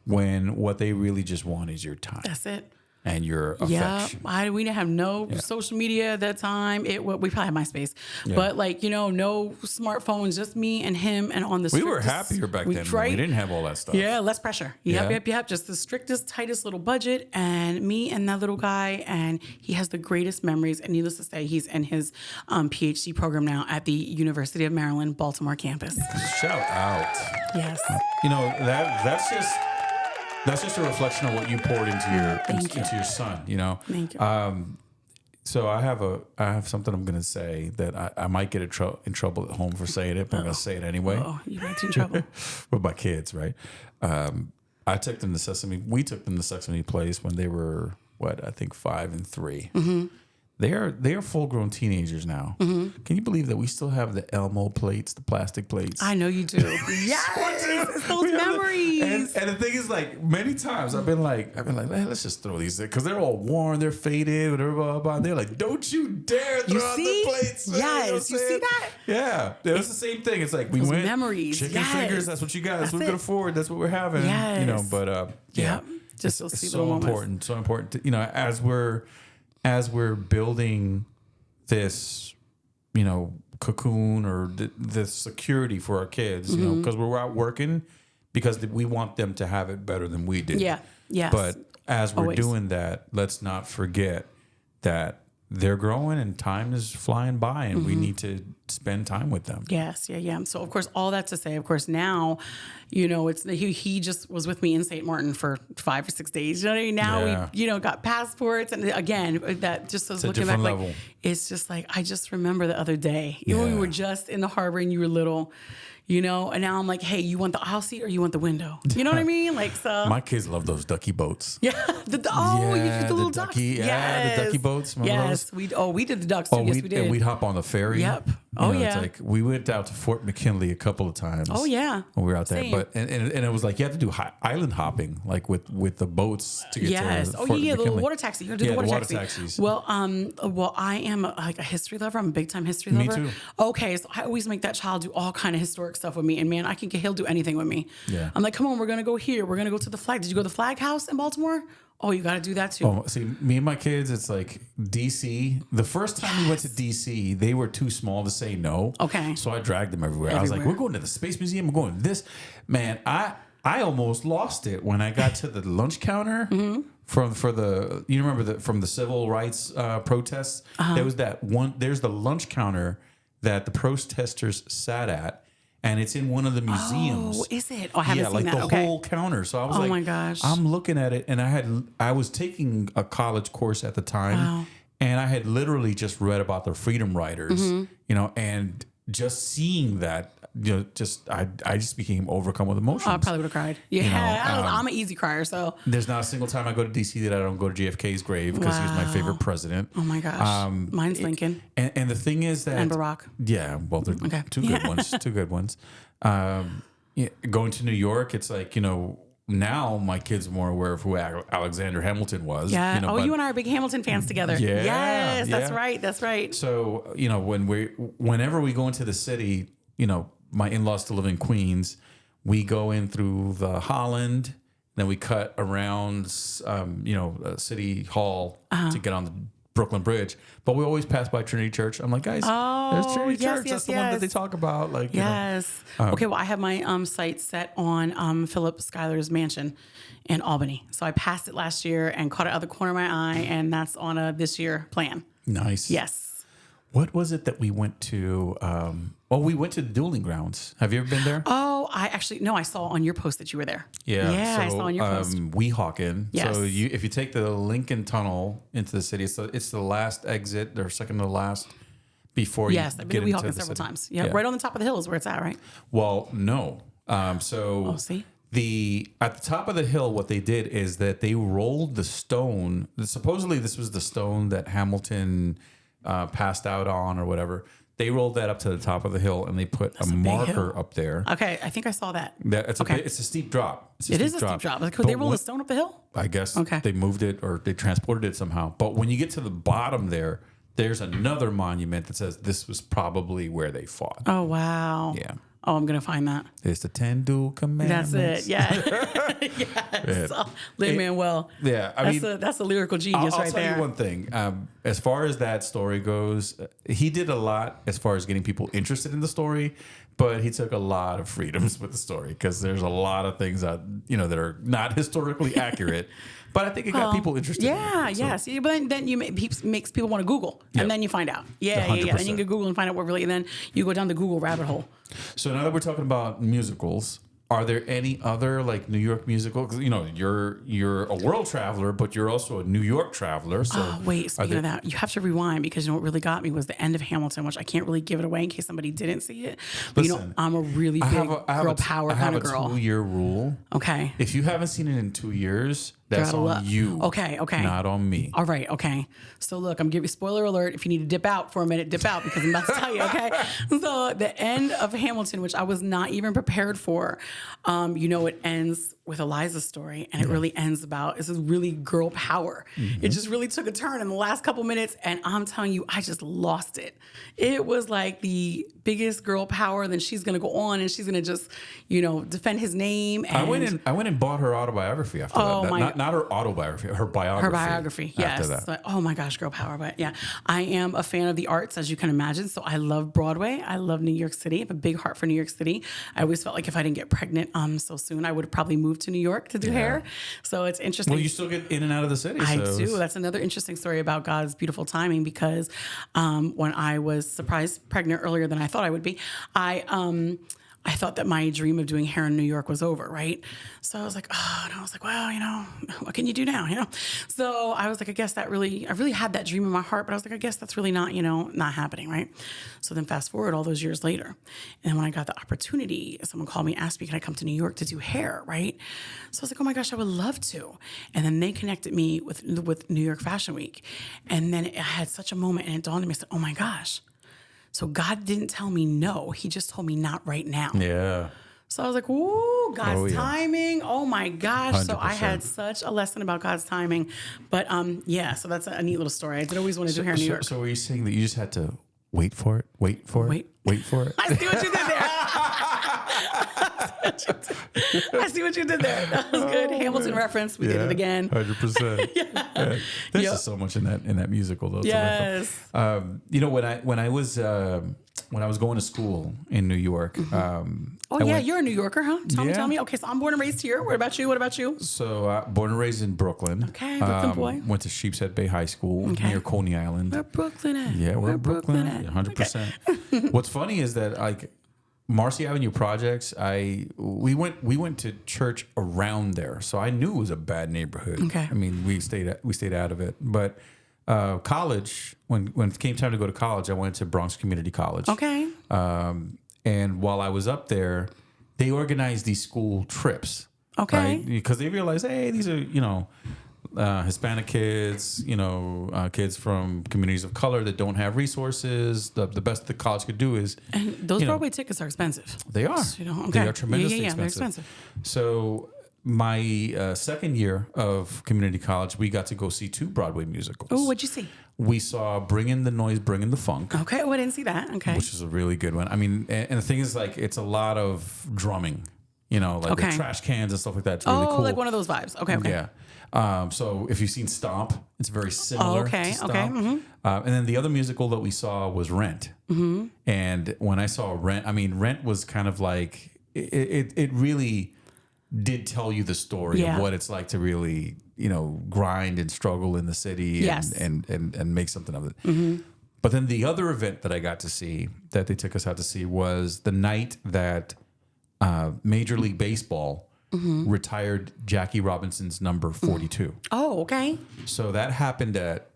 when what they really just want is your time That's it. and your Yeah, affection. we didn't have no social media at that time. We probably had MySpace, but like no smartphones, just me and him, and on the We were strictest- happier back then. When we didn't have all that stuff. Yeah, less pressure. Yep. Yeah. Just the strictest, tightest little budget, and me and that little guy, and he has the greatest memories. And needless to say, he's in his PhD program now at the University of Maryland, Baltimore campus. Shout out. Yes. That's just a reflection of what you poured into Thank you. your son. Thank you. So I have something I'm gonna say that I might get in trouble at home for saying it, but I'm gonna say it anyway. Oh, you got in trouble. With my kids, right? We took them to Sesame Place when they were I think 5 and 3. Mm-hmm. They are full grown teenagers now. Mm-hmm. Can you believe that we still have the Elmo plates, the plastic plates? I know you do. Yes, it's those memories. And the thing is, like, many times I've been like, "Man, let's just throw these in," because they're all worn, they're faded, whatever, blah, blah, blah. And they're like, don't you dare throw out see? the plates. Man. Yes, You know what I'm you see saying? that? Yeah. It's the same thing. It's like we Those went memories, chicken yes. fingers. That's what you got. That's what we That's could it. afford. That's what we're having. Yes. But yeah, Yep. Just those it's sweet so little moments. important. So important. To, as we're building this, cocoon or the security for our kids, Mm-hmm. because we're out working because we want them to have it better than we did. Yeah. Yes. But as we're Always. doing that, let's not forget that they're growing and time is flying by and we need to spend time with them. Yes, yeah. So of course, all that to say, of course, now, it's he just was with me in St. Martin for 5 or 6 days. You know what I mean? Now Yeah. we, got passports, and again, that just was a looking back, different like level. it's just like I just remember the other day. When we Yeah. were just in the harbor and you were little. And now I'm like, hey, you want the aisle seat or you want the window? You know what I mean? Like, so. My kids love those ducky boats. Yeah, you did the the little ducks. ducky- yeah, the ducky boats, remember Yes, those? we did the ducks too. Yes, we did. And we'd hop on the ferry. Yep. You Oh, know, yeah. It's like we went out to Fort McKinley a couple of times. Oh, yeah. When we were out there, Same. but and it was like you have to do island hopping, like with the boats to get Yes. to Oh, Fort yeah, the little McKinley. water taxi. You gotta do Yeah, the water the water taxi. taxis. Well, I am a history lover. I'm a big time history Me lover. too. Okay, so I always make that child do all kind of historic stuff with me, and man, he'll do anything with me. Yeah. I'm like, come on, we're gonna go here. We're gonna go to the flag. Did you go to the Flag House in Baltimore? Oh, you got to do that too. Oh, see, me and my kids, it's like DC. The first time we went to DC, they were too small to say no. Okay. So I dragged them everywhere. I was like, Everywhere. we're going to the Space Museum. We're going to this. Man, I almost lost it when I got to the lunch counter Mm-hmm. from the civil rights protests. Uh-huh. There was that one. There's the lunch counter that the protesters sat at. And it's in one of the museums. Oh, is it? Oh, I haven't seen like that. the Okay. whole counter. So I was Oh like, my gosh. I'm looking at it, and I was taking a college course at the time, Wow. and I had literally just read about the Freedom Riders, Mm-hmm. and just seeing that, I just became overcome with emotions. I probably would have cried. Yeah, know, I'm an easy crier, so. There's not a single time I go to DC that I don't go to JFK's grave because he was my favorite president. Oh my gosh, mine's Lincoln And the thing is that and Barack. Yeah, well, they're two good ones. Two good ones. Going to New York, it's like, now my kids are more aware of who Alexander Hamilton was. Yeah. But, you and I are big Hamilton fans together. Yeah, Yes, that's yeah. right. That's right. So, whenever we go into the city, my in-laws still live in Queens. We go in through the Holland, then we cut around, City Hall to get on the Brooklyn Bridge. But we always pass by Trinity Church. I'm like, guys, there's Trinity yes, Church. yes, That's the one that yes. they talk about. Like, Yes. Okay. Well, I have my sights set on Philip Schuyler's mansion in Albany. So I passed it last year and caught it out of the corner of my eye, and that's on a this year plan. Nice. Yes. What was it that we went to? We went to the Dueling Grounds. Have you ever been there? Oh, I saw on your post that you were there. Yeah, I saw on your post. Weehawken. Yes. So if you take the Lincoln Tunnel into the city, it's the last exit or second to last before Yes, you I've get been to into Weehawken the several city. times. Yeah, right on the top of the hill is where it's at, right? Well, no. See? At the top of the hill, what they did is that they rolled the stone. Supposedly, this was the stone that Hamilton passed out on or whatever. They rolled that up to the top of the hill and they put a big marker hill. up there. Okay, I think I saw that. It's Okay. it's a steep drop. It is a steep drop. Like, But they rolled when- a stone up the hill? I guess Okay. they moved it or they transported it somehow. But when you get to the bottom there's another monument that says this was probably where they fought. Oh, wow. Yeah. Oh, I'm going to find that. It's the 10 dual commandments. That's it. Yeah. Yes. Oh, Lin-Manuel. Yeah, I mean, that's a lyrical genius I'll right tell there. you one thing. As far as that story goes, he did a lot as far as getting people interested in the story, but he took a lot of freedoms with the story because there's a lot of things that that are not historically accurate. But I think it got people interested. Yeah, in it, so. yeah. See, but then makes people want to Google, Yep. and then you find out. Yeah. Then you 100%. can Google and find out what really, and then you go down the Google rabbit hole. So now that we're talking about musicals, are there any other like New York musical? Because you're a world traveler, but you're also a New York traveler. So Oh, wait, speaking of that, you have to rewind because what really got me was the end of Hamilton, which I can't really give it away in case somebody didn't see it. But Listen, I'm a really big girl power kind of I have girl. a 2-year rule. Okay. If you haven't seen it in 2 years, that's Gotta on look. you. Okay. Not on me. All right, okay. So look, I'm giving you spoiler alert. If you need to dip out for a minute, dip out because I'm about to tell you, okay? So the end of Hamilton, which I was not even prepared for, it ends with Eliza's story, and it really ends about this is really girl power. It just really took a turn in the last couple minutes, and I'm telling you, I just lost it. It was like the biggest girl power. Then she's gonna go on and she's gonna just, defend his name. And I went and bought her autobiography after Oh, that. my- Not her autobiography, her biography. Her biography, after yes. that. So, oh my gosh, girl power. But yeah, I am a fan of the arts, as you can imagine. So I love Broadway. I love New York City. I have a big heart for New York City. I always felt like if I didn't get pregnant so soon, I would have probably moved to New York to do hair. So it's interesting. Well, you still get in and out of the city. I so do. That's another interesting story about God's beautiful timing because when I was surprised pregnant earlier than I thought I would be, I thought that my dream of doing hair in New York was over, right? So I was like, and I was like, well, what can you do now, So I was like, I guess I really had that dream in my heart, but I was like, I guess that's really not, not happening, right? So then fast forward all those years later. And when I got the opportunity, someone called me, asked me, can I come to New York to do hair, right? So I was like, oh my gosh, I would love to. And then they connected me with New York Fashion Week. And then I had such a moment and it dawned on me, I said, oh my gosh. So God didn't tell me no. He just told me not right now. Yeah. So I was like, ooh, God's yeah. timing. Oh my gosh. So I 100%. had such a lesson about God's timing. But so that's a neat little story. I did always want to do hair in New York. So were you saying that you just had to wait for it? Wait for it? Wait for it? I see what you did there. I see what you did there. That was good. Hamilton reference. We did it again. 100%. Yeah. There's just so much in that musical though. It's Yes. when I was going to school in New York. You're a New Yorker, huh? Tell me. Okay, so I'm born and raised here. What about you? So born and raised in Brooklyn. Okay, Brooklyn boy. Went to Sheepshead Bay High School near Coney Island. Where Brooklyn at? Yeah, we're Brooklyn. at? 100%. What's funny is that like Marcy Avenue projects, we went to church around there, so I knew it was a bad neighborhood. Okay. I mean, we stayed out of it, but college, when it came time to go to college, I went to Bronx Community College. Okay. And while I was up there, they organized these school trips. Okay. Right? Because they realized, hey, these are, Hispanic kids, kids from communities of color that don't have resources. The best the college could do is... And those Broadway tickets are expensive. They are. Okay. They are tremendously yeah, expensive. they're expensive. So my second year of community college, we got to go see 2 Broadway musicals. Oh, what'd you see? We saw Bring in the Noise, Bring in the Funk. Okay. Oh, I didn't see that. Okay. Which is a really good one. I mean, and the thing is, like, it's a lot of drumming, like Okay. with trash cans and stuff like that. It's really cool. Like one of those vibes. Okay. Okay. Yeah. So if you've seen Stomp, it's very similar. okay, To Stomp. okay, mm-hmm. And then the other musical that we saw was Rent. Mm-hmm. And when I saw Rent, I mean, Rent was kind of like it really did tell you the story Yeah. of what it's like to really, grind and struggle in the city Yes. and make something of it. But then the other event that I got to see that they took us out to see was the night that Major League Baseball retired Jackie Robinson's number 42. Oh, okay. So that happened at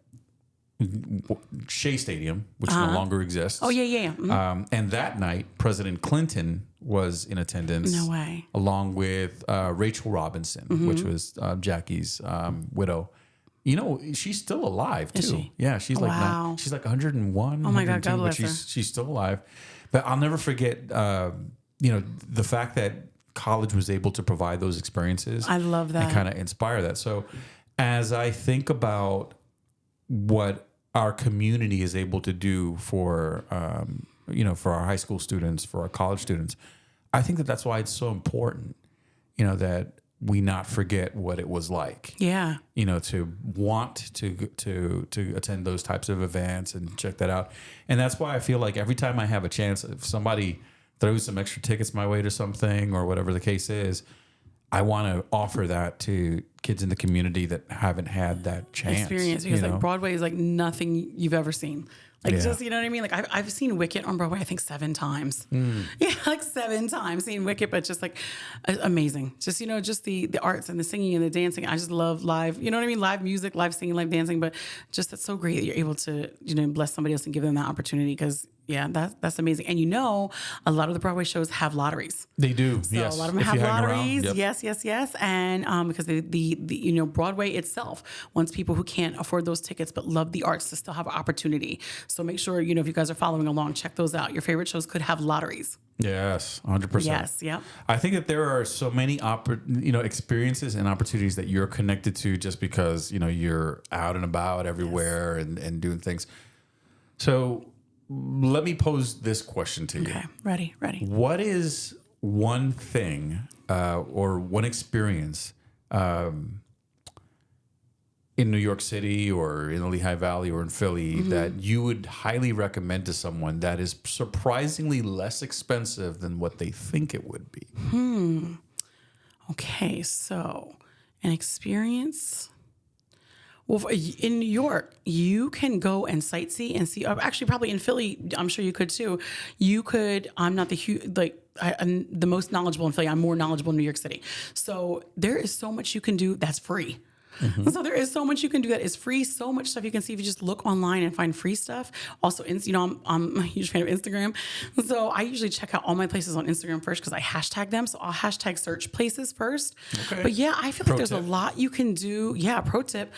Shea Stadium, which no longer exists. Oh, yeah. Mhm. And that night, President Clinton was in attendance. No way. Along with Rachel Robinson, which was Jackie's widow. She's still alive too. Is she? Yeah, she's like Wow. she's like 101. Oh my God, 102, God but bless her. she's still alive. But I'll never forget, the fact that college was able to provide those experiences. I love that. And kind of inspire that. So as I think about what our community is able to do for, for our high school students, for our college students, I think that that's why it's so important, that we not forget what it was like. Yeah. To want to attend those types of events and check that out. And that's why I feel like every time I have a chance, if somebody throws some extra tickets my way to something or whatever the case is, I want to offer that to kids in the community that haven't had that chance. Experience, because like Broadway is like nothing you've ever seen. Like, Yeah. just, you know what I mean? Like, I've seen Wicked on Broadway, I think 7 times. Yeah, like 7 times seeing Wicked, but just like amazing. Just, just the arts and the singing and the dancing. I just love live, you know what I mean? Live music, live singing, live dancing. But just that's so great that you're able to, bless somebody else and give them that opportunity, because yeah, that's amazing. And a lot of the Broadway shows have lotteries. They do. So Yes. a lot of them If have you hang around, lotteries. yep. Yes. And because the Broadway itself wants people who can't afford those tickets but love the arts to still have an opportunity. So make sure, if you guys are following along, check those out. Your favorite shows could have lotteries. Yes, 100%. Yes, yep. I think that there are so many experiences and opportunities that you're connected to just because, you're out and about everywhere and doing things. So let me pose this question to you. Okay, ready. What is one thing or one experience in New York City or in the Lehigh Valley or in Philly that you would highly recommend to someone that is surprisingly less expensive than what they think it would be? Okay, so an experience. Well, in New York, you can go and sightsee and see. Actually, probably in Philly, I'm sure you could too. You could. I'm not I'm the most knowledgeable in Philly. I'm more knowledgeable in New York City. So there is so much you can do that's free. So there is so much you can do that is free. So much stuff you can see if you just look online and find free stuff. Also, I'm a huge fan of Instagram, so I usually check out all my places on Instagram first because I hashtag them. So I'll hashtag search places first. Okay. But yeah, I feel Pro like there's tip. a lot you can do. Yeah, pro tip.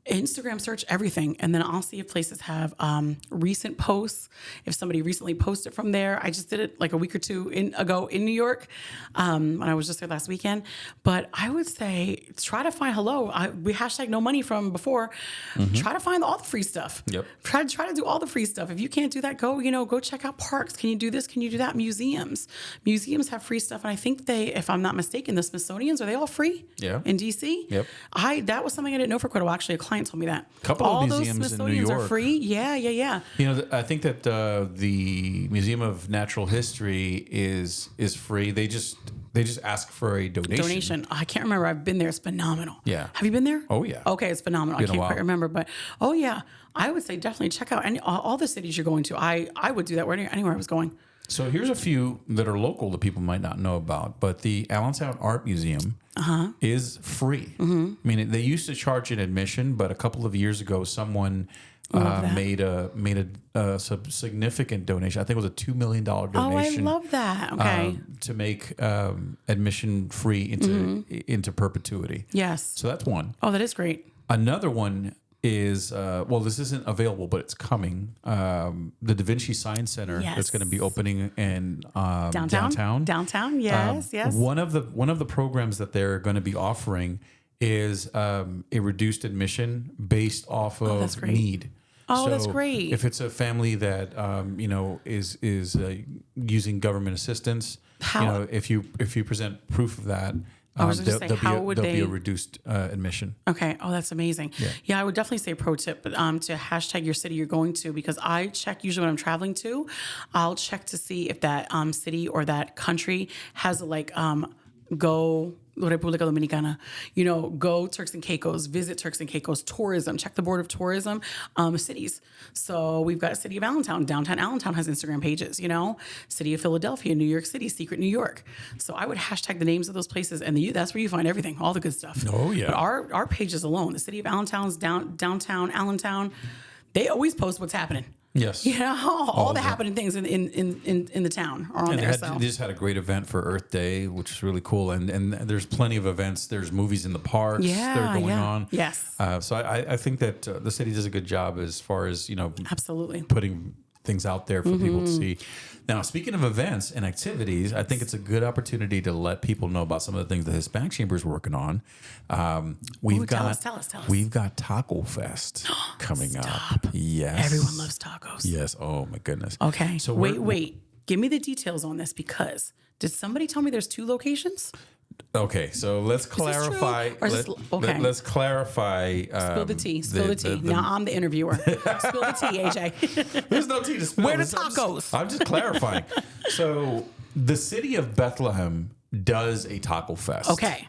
Instagram search everything, and then I'll see if places have recent posts. If somebody recently posted from there, I just did it like a week or two ago in New York when I was just there last weekend. But I would say try to find we hashtag no money from before. Try to find all the free stuff. Yep. Try to do all the free stuff. If you can't do that, go check out parks. Can you do this? Can you do that? Museums have free stuff, and I think if I'm not mistaken, the Smithsonian's, are they all free? Yeah. In DC. Yep. That was something I didn't know for quite a while. Actually, a client told me that. Couple of all museums in those New Smithsonians are York. free. Yeah. I think that the Museum of Natural History is free. They just ask for a donation. I can't remember. I've been there. It's phenomenal. Yeah. Have you been there? Oh, yeah. Okay, it's phenomenal. I Been a can't while. quite remember, but yeah, I would say definitely check out all the cities you're going to. I would do that anywhere I was going. So here's a few that are local that people might not know about, but the Allentown Art Museum is free. I mean, they used to charge an admission, but a couple of years ago, someone made a significant donation. I think it was a $2 million donation. Oh, I love that. Okay. To make admission free into perpetuity. Yes. So that's one. Oh, that is great. Another one is well, this isn't available, but it's coming. The Da Vinci Science Center that's going to be opening in downtown. Downtown, yes, yes. One of the programs that they're going to be offering is a reduced admission based off that's of great. need. Oh, So that's great. If it's a family that is using government assistance, if you present proof of that, I was just saying, how would there'll be they- a reduced admission. Okay. Oh, that's amazing. Yeah, I would definitely say pro tip to hashtag your city you're going to, because I check usually when I'm traveling to, I'll check to see if that city or that country has like go República Dominicana, go Turks and Caicos, visit Turks and Caicos, tourism, check the Board of Tourism cities. So we've got City of Allentown. Downtown Allentown has Instagram pages, City of Philadelphia, New York City, Secret New York. So I would hashtag the names of those places, and that's where you find everything, all the good stuff. Oh, yeah. But our pages alone, the City of Allentown's downtown Allentown, they always post what's happening. Yes. All the happening things in the town are on And there. they just had a great event for Earth Day, which is really cool. And there's plenty of events. There's movies in the parks that are going on. Yes. So I think that the city does a good job as far as, Absolutely. putting things out there for people to see. Now, speaking of events and activities, I think it's a good opportunity to let people know about some of the things the Hispanic Chamber is working on. Tell us. We've got Taco Fest coming up. Yes. Everyone loves tacos. Yes. Oh my goodness. Okay. So wait. Give me the details on this, because did somebody tell me there's 2 locations? Okay, so let's clarify. true? Or is this- okay. Let's clarify. Spill the tea. Spill the tea. Now I'm the interviewer. Spill the tea, AJ. There's no tea to spill. Where the I'm just- tacos? I'm just clarifying. So the city of Bethlehem does a taco fest. Okay.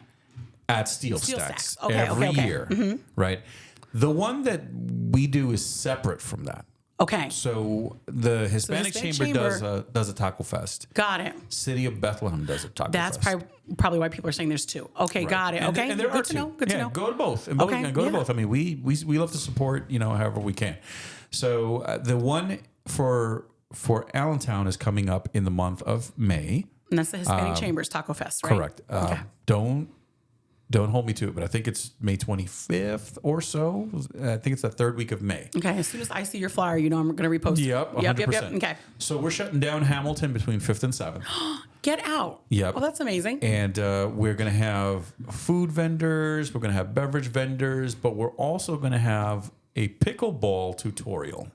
At Steel Steel Stacks Stacks. Okay, every okay. year, right? The one that we do is separate from that. Okay. So the Hispanic Hispanic Chamber does a taco fest. Got it. City of Bethlehem does a taco That's fest. probably why people are saying there's 2. Okay, Right. got it. And Okay. and there Good are to two. know. Good to know. Go to both. And Okay, go to yeah. both. I mean, we love to support, however we can. So the one for Allentown is coming up in the month of May. And that's the Hispanic Chambers Taco Fest, right? Correct. Don't hold me to it, but I think it's May 25th or so. I think it's the 3rd week of May. Okay. As soon as I see your flyer, I'm going to repost it. Yep, 100%. Yep. Okay. So we're shutting down Hamilton between 5th and 7th. Get out. Yep. Oh, that's amazing. And we're going to have food vendors, we're going to have beverage vendors, but we're also going to have a pickleball tutorial.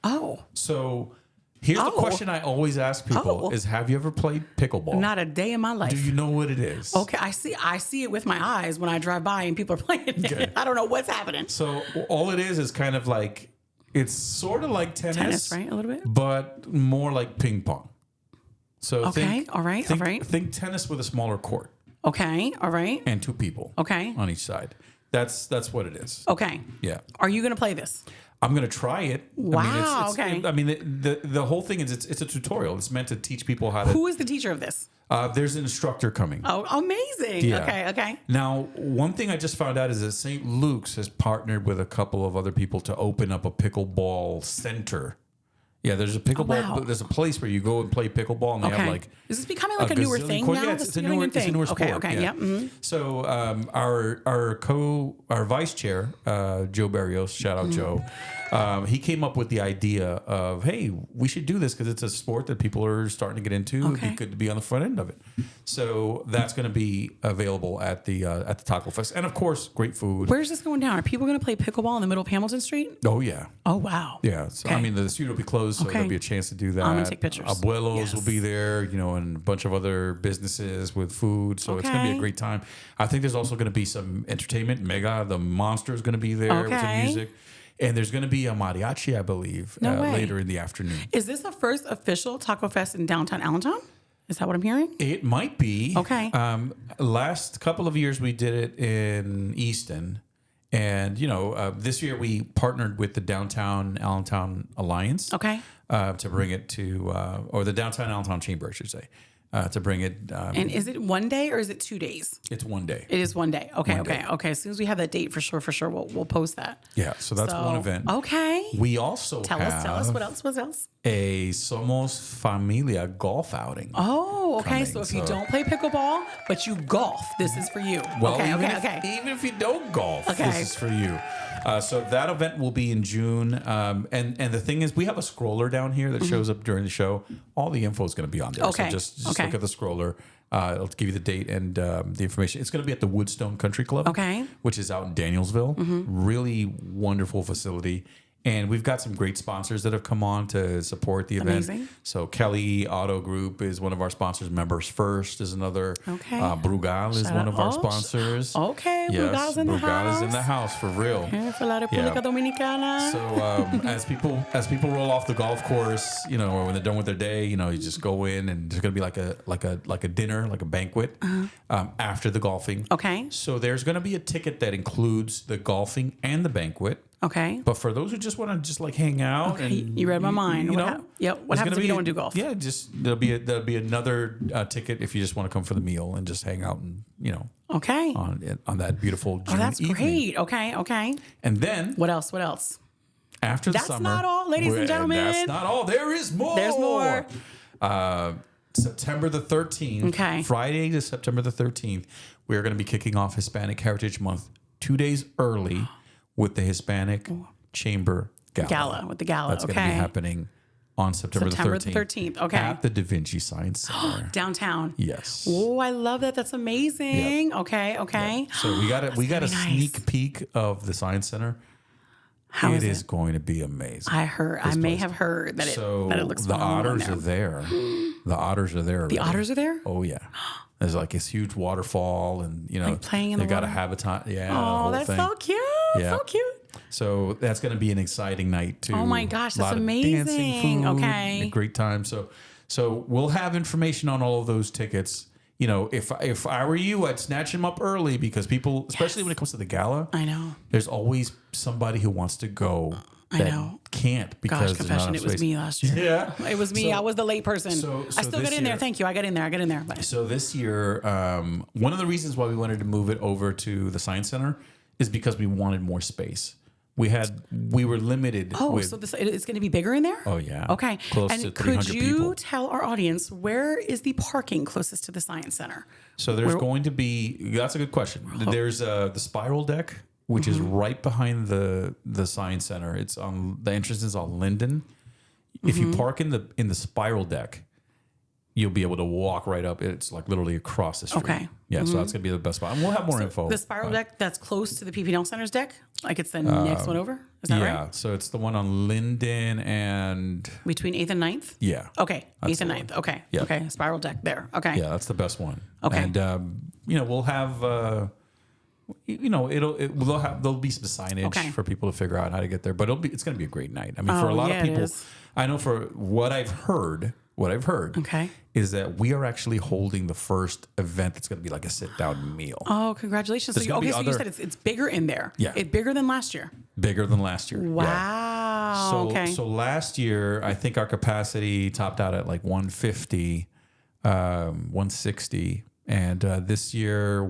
Oh, So here's the Oh. question I always ask people Oh. is, have you ever played pickleball? not a day in my life. Do you know what it is? Okay, I see it with my eyes when I drive by and people are playing it. Okay. I don't know what's happening. So all it is kind of like, it's sort of like Tennis, right? A little bit. but more like ping pong. So Okay, all right. Think tennis with a smaller court Okay, all right. and 2 people Okay. on each side. That's what it is. Okay. Yeah. Are you going to play this? I'm gonna try it. Wow, okay. I mean, the whole thing is it's a tutorial. It's meant to teach people how to. Who is the teacher of this? There's an instructor coming. Oh, amazing. Yeah. Okay. Now, one thing I just found out is that St. Luke's has partnered with a couple of other people to open up a pickleball center. Yeah, there's a pickleball. wow. There's a place where you go and play pickleball, and they Okay. have like. Is this becoming like a newer gazillion thing courts. now? Yeah, This it's a becoming newer, it's a newer sport. Okay. Yeah. Yep. Mhm. So our vice chair, Joe Barrios, shout out Joe, he came up with the idea of, hey, we should do this because it's a sport that people are starting to get into. It'd Okay. be good to be on the front end of it. So that's going to be available at the Taco Fest, and of course, great food. Where's this going down? Are people going to play pickleball in the middle of Hamilton Street? Oh yeah. Oh, wow. Yeah, so, I Okay. mean the studio will be closed, so Okay. there'll be a chance to do that. I'm gonna take pictures. Abuelos Yes. will be there, and a bunch of other businesses with food. So it's gonna be a Okay. great time. I think there's also gonna be some entertainment. Mega, the Monster, is gonna be there with some Okay. music, and there's gonna be a mariachi, I believe, No way. later in the afternoon. Is this the first official Taco Fest in downtown Allentown? Is that what I'm hearing? It might be. Okay. Last couple of years we did it in Easton. And, this year we partnered with the Downtown Allentown Alliance. Okay. to bring it to, or the downtown Allentown Chamber, I should say, to bring it. And is it 1 day or is it 2 days? It's 1 day. It is 1 day. Okay, One okay, day. okay. As soon as we have that date, for sure, we'll post that. Yeah, so that's So, one event. Okay. We also Tell have us what else? What else? a Somos Familia golf outing. Oh, okay. Coming, So if you so- don't play pickleball, but you golf, this is for you. Well, okay, even, okay, if, okay. even if you don't golf, Okay. this is for you. So that event will be in June. And the thing is, we have a scroller down here that shows up during the show. All the info is going to be on there. Okay, So just okay. look at the scroller. It'll give you the date and the information. It's going to be at the Woodstone Country Club, Okay. which is out in Danielsville. Really wonderful facility. And we've got some great sponsors that have come on to support the event. Amazing. So Kelly Auto Group is one of our sponsors. Members First is another. Okay. Brugal is Shout one out. of our Oh, sponsors. okay, Yes, Brugal's in the Brugal is in house. the house for real. Here for La República Yeah. Dominicana. So as people roll off the golf course, or when they're done with their day, you just go in and there's gonna be like a dinner, like a banquet after the golfing. Okay. So there's gonna be a ticket that includes the golfing and the banquet. Okay. But for those who just want to just like hang out, Okay, and you read my mind. you What know, hap- yep, what there's happens gonna if you be don't wanna do golf? Yeah, just there'll be another ticket if you just want to come for the meal and just hang out and Okay. on that beautiful June Oh, that's evening. great. Okay. Okay. And then What else? What else? after the That's summer, not all, ladies and gentlemen. That's not all. There is more. There's more. September the 13th, Okay. Friday to September the 13th, we are going to be kicking off Hispanic Heritage Month 2 days early with the Hispanic Chamber Gala. Gala, with the gala, That's going to be okay. happening on September the 13th. 13th, okay. At the Da Vinci Science Center. Downtown. Yes. Oh, I love that. That's amazing. Okay. Okay. So we got a gonna be sneak peek of the Science Center. How is It it? is going to be amazing. I may place. have heard that So it looks the phenomenal otters now. are there. The otters are there. The otters are there? Oh yeah. There's like this huge waterfall, and Like playing in they the got a water? habitat. Yeah. the Oh, whole that's thing. so cute. Yeah. So cute. So that's going to be an exciting night too. Oh my gosh, A lot that's of dancing, amazing. food, Okay. a great time. So we'll have information on all of those tickets. If I were you, I'd snatch them up early because people, especially when it comes to the gala, I know. there's always somebody who wants to go I that know. can't because Gosh, there's not confession, enough it was space. me last year. Yeah. It was me. I was the late person. so I still got this in there. year- Thank you. I got in there. But So this year, one of the reasons why we wanted to move it over to the Science Center is because we wanted more space. We were limited. Oh, with, so it's going to be bigger in there? Oh, yeah. Okay. Close and to could 300 you people. tell our audience where is the parking closest to the Science Center? So there's going to be. That's a good question. There's the spiral deck, which is right behind the Science Center. It's on the entrance is on Linden. If you park in the spiral deck, you'll be able to walk right up. It's like literally across the street. Okay. Yeah. So that's gonna be the best spot, and we'll have more info. The spiral deck that's close to the PP&L Center's deck? Like it's the next one over? Is that Yeah. right? So it's the one on Linden and Between 8th and 9th? yeah. Okay. 8th and the 9th. Okay. Yeah. Okay. Spiral deck there. Okay. Yeah, that's the best one. Okay. And we'll have there'll be some signage Okay. for people to figure out how to get there, but it's going to be a great night. I mean, for a Oh, lot yeah, of it people, is. I know for what I've heard Okay. is that we are actually holding the first event that's going to be like a sit down meal, Oh, congratulations. There's gonna be So you other- said it's bigger in there. Yeah. It's bigger than last year. bigger than last year. Yeah. Wow. So, okay. so last year, I think our capacity topped out at like 150, 160. And this year,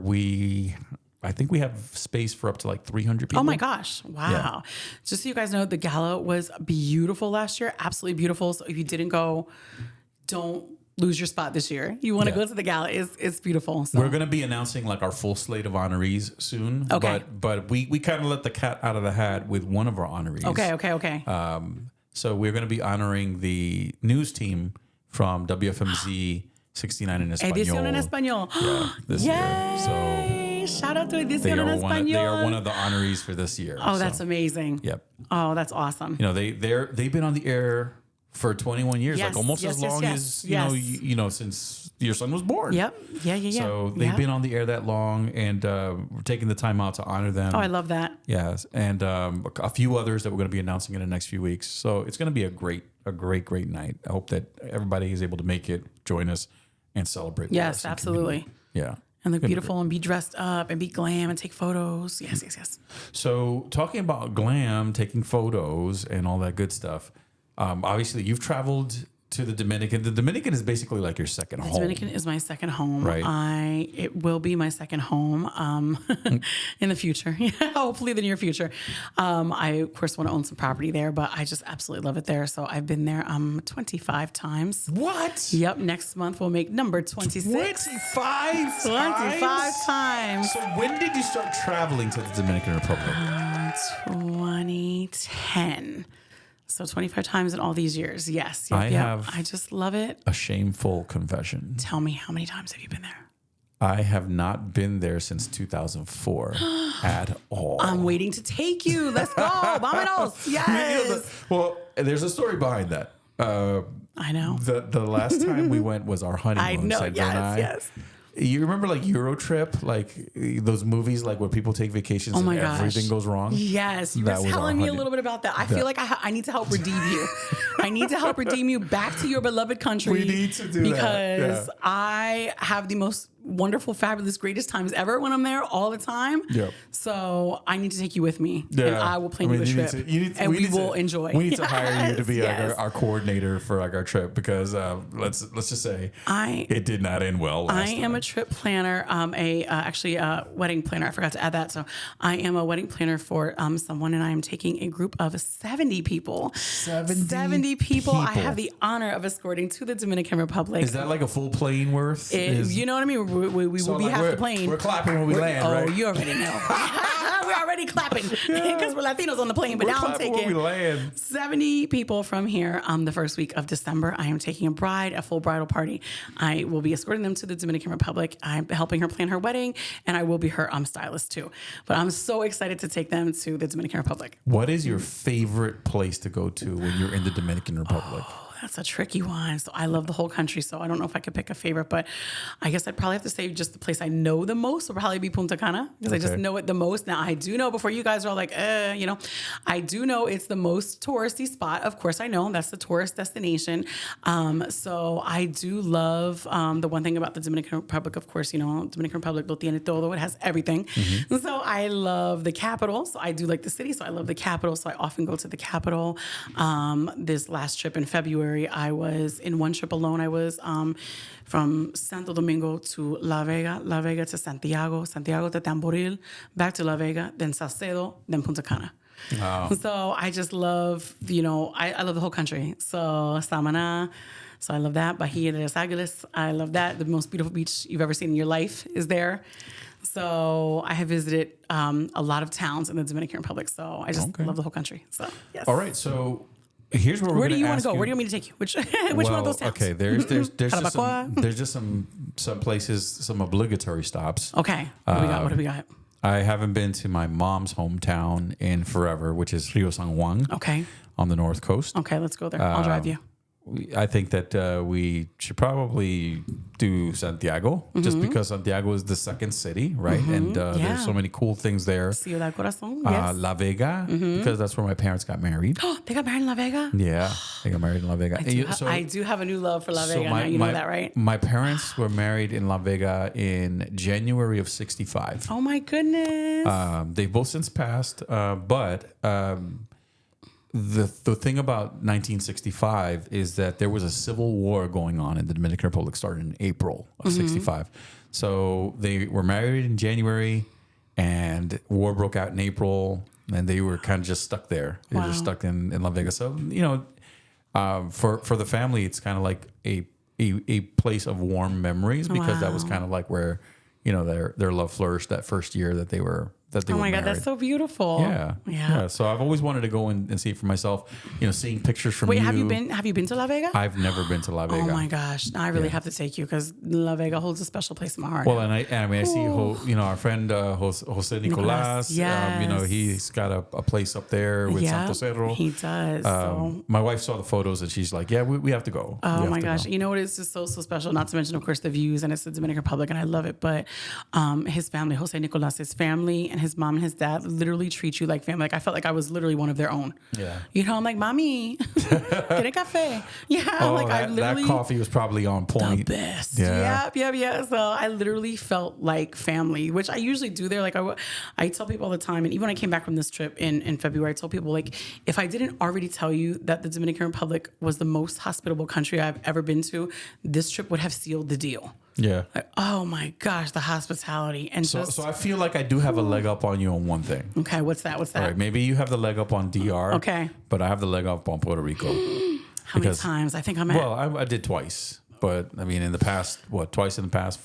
I think we have space for up to like 300 people. Oh my gosh. Wow. Just so you guys know, the gala was beautiful last year. Absolutely beautiful. So if you didn't go, don't lose your spot this year. You want to Yeah. go to the gala. It's beautiful. So. We're going to be announcing like our full slate of honorees soon. Okay. But we kind of let the cat out of the hat with one of our honorees. Okay. So we're going to be honoring the news team from WFMZ 69 in Español. Edición en Español. Yeah, this year. So Yay. Shout out to they Edición en they are one Español. of the honorees for this year. Oh, that's So, amazing. Yep. Oh, that's awesome. They've been on the air for 21 years, Yes, like almost yes, as yes, long yes, as yes. since your son was born. Yep. Yeah. So they've Yep. been on the air that long, and we're taking the time out to honor them. Oh, I love that. Yes, and a few others that we're going to be announcing in the next few weeks. So it's going to be a great night. I hope that everybody is able to make it, join us, and celebrate. with us Yes, and absolutely. community. Yeah. And look Gonna be beautiful and be dressed up and be glam and take photos. Yes. So talking about glam, taking photos, and all that good stuff. Obviously, you've traveled to the Dominican. The Dominican is basically like your second home. Dominican is my second home. Right. It will be my second home in the future. Hopefully the near future. I of course want to own some property there, but I just absolutely love it there. So I've been there 25 times. What? Yep. Next month we'll make number 26. 25 times. So when did you start traveling to the Dominican Republic? 2010. So 25 times in all these years. Yes. Yep, I have I just love it. a shameful confession. Tell me, how many times have you been there? I have not been there since 2004 at all. I'm waiting to take you. Let's go. Vámonos. Yes. Well, there's a story behind that. I know. The last time we went was our honeymoon. I know. Sandra and I. Yes. You remember like Eurotrip, like those movies, like where people take vacations and everything goes wrong? Yes. You were telling me a little bit about that. I feel like I need to help redeem you. I need to help redeem you back to your beloved country. We need to do that. Because I have the most wonderful, fabulous, greatest times ever when I'm there all the time. Yep. So I need to take you with me. Yeah. And I will plan you a trip. And we will enjoy. We need to hire you to be Yes. like our coordinator for like our trip because let's just say it did not end well last time. I am a trip planner, actually a wedding planner. I forgot to add that. So I am a wedding planner for someone, and I am taking a group of 70 people. 70 people. I have the honor of escorting to the Dominican Republic. Is that like a full plane worth? You know what I mean? We will be half the plane. We're clapping when we land, right? Oh, you already know. We're already clapping because we're Latinos on the plane. But We're now I'm clapping when taking we land. 70 people from here. The first week of December, I am taking a full bridal party. I will be escorting them to the Dominican Republic. I'm helping her plan her wedding, and I will be her stylist too. But I'm so excited to take them to the Dominican Republic. What is your favorite place to go to when you're in the Dominican Republic? That's a tricky one. So I love the whole country. So I don't know if I could pick a favorite, but I guess I'd probably have to say just the place I know the most would probably be Punta Cana because I just know it the most. Now I do know before you guys are all like, I do know it's the most touristy spot. Of course, I know that's the tourist destination. So I do love the one thing about the Dominican Republic, of course, Dominican Republic lo tiene todo. It has everything. Mm-hmm. So I love the capital. So I do like the city. So I love the capital. So I often go to the capital. This last trip in February, I was in one trip alone. I was from Santo Domingo to La Vega to Santiago to Tamboril, back to La Vega, then Salcedo, then Punta Cana. Wow. So I just love, I love the whole country. So Samaná, so I love that. Bahía de las Águilas, I love that. The most beautiful beach you've ever seen in your life is there. So I have visited a lot of towns in the Dominican Republic. So I just love the whole country. So yes. All right. So here's where do you want to go? Where do you want me to take you? Which one of those towns? Okay, there's just some places, some obligatory stops. Okay, what do we got? I haven't been to my mom's hometown in forever, which is Rio San Juan. Okay, on the north coast. Okay, let's go there. I'll drive you. I think that we should probably do Santiago, just because Santiago is the second city, right? And there's so many cool things there. Ciudad Corazón, yes. La Vega, because that's where my parents got married. They got married in La Vega? Yeah, they got married in La Vega. I do have a new love for La Vega. Now you know that, right? My parents were married in La Vega in January of 1965. Oh my goodness. They've both since passed, but the thing about 1965 is that there was a civil war going on in the Dominican Republic starting in April of 65. So they were married in January and war broke out in April and they were kind of just stuck there. They were just stuck in La Vega. So, for the family, it's kind of like a place of warm memories because that was kind of like where, their love flourished that first year that they were oh my God, that's so beautiful. Yeah. So I've always wanted to go and see it for myself. Seeing pictures from you. Wait, have you been to La Vega? I've never been to La Vega. Oh my gosh, I really have to take you because La Vega holds a special place in my heart. Well, and I see our friend Jose Nicolas. Yes. He's got a place up there with Santo Cerro. He does. My wife saw the photos and she's like, "Yeah, we have to go." Oh my gosh, you know what is just so special? Not to mention, of course, the views, and it's the Dominican Republic, and I love it. But his family, Jose Nicolas's family, and his mom and his dad literally treat you like family. Like I felt like I was literally one of their own. Yeah. You know, I'm like, mommy, get a cafe. Yeah. Oh, like I that literally. coffee was probably on point. The best. Yeah. Yeah. So I literally felt like family, which I usually do there. Like I tell people all the time, and even when I came back from this trip in February, I told people like, if I didn't already tell you that the Dominican Republic was the most hospitable country I've ever been to, this trip would have sealed the deal. Yeah. Like, oh my gosh, the hospitality and So, just so I feel like I do have a leg up on you on one thing. okay. What's that? All right, maybe you have the leg up on DR. Okay. But I have the leg up on Puerto Rico. How many times? I think I'm at. Well, I did twice, but I mean, in the past, twice in the past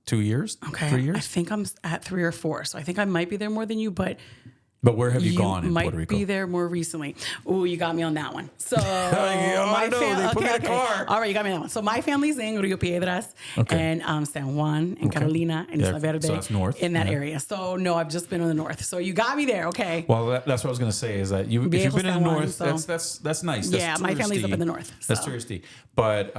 2 years, Okay. 3 years. I think I'm at 3 or 4. So I think I might be there more than you, but But where have you you gone in might Puerto Rico? be there more recently. Ooh, you got me on that one. So I know, they put me in a car. All right, you got me on that one. So my family's in Rio Piedras Okay. and San Juan and Carolina and Yeah, Isla Verde. so that's north. In that Yeah. area. So no, I've just been on the north. So you got me there. Okay. Well, that's what I was going to say is that if you've Viejo been in the San Juan, north, so- that's nice. That's Yeah, my family's up touristy. in the north, That's so. touristy. But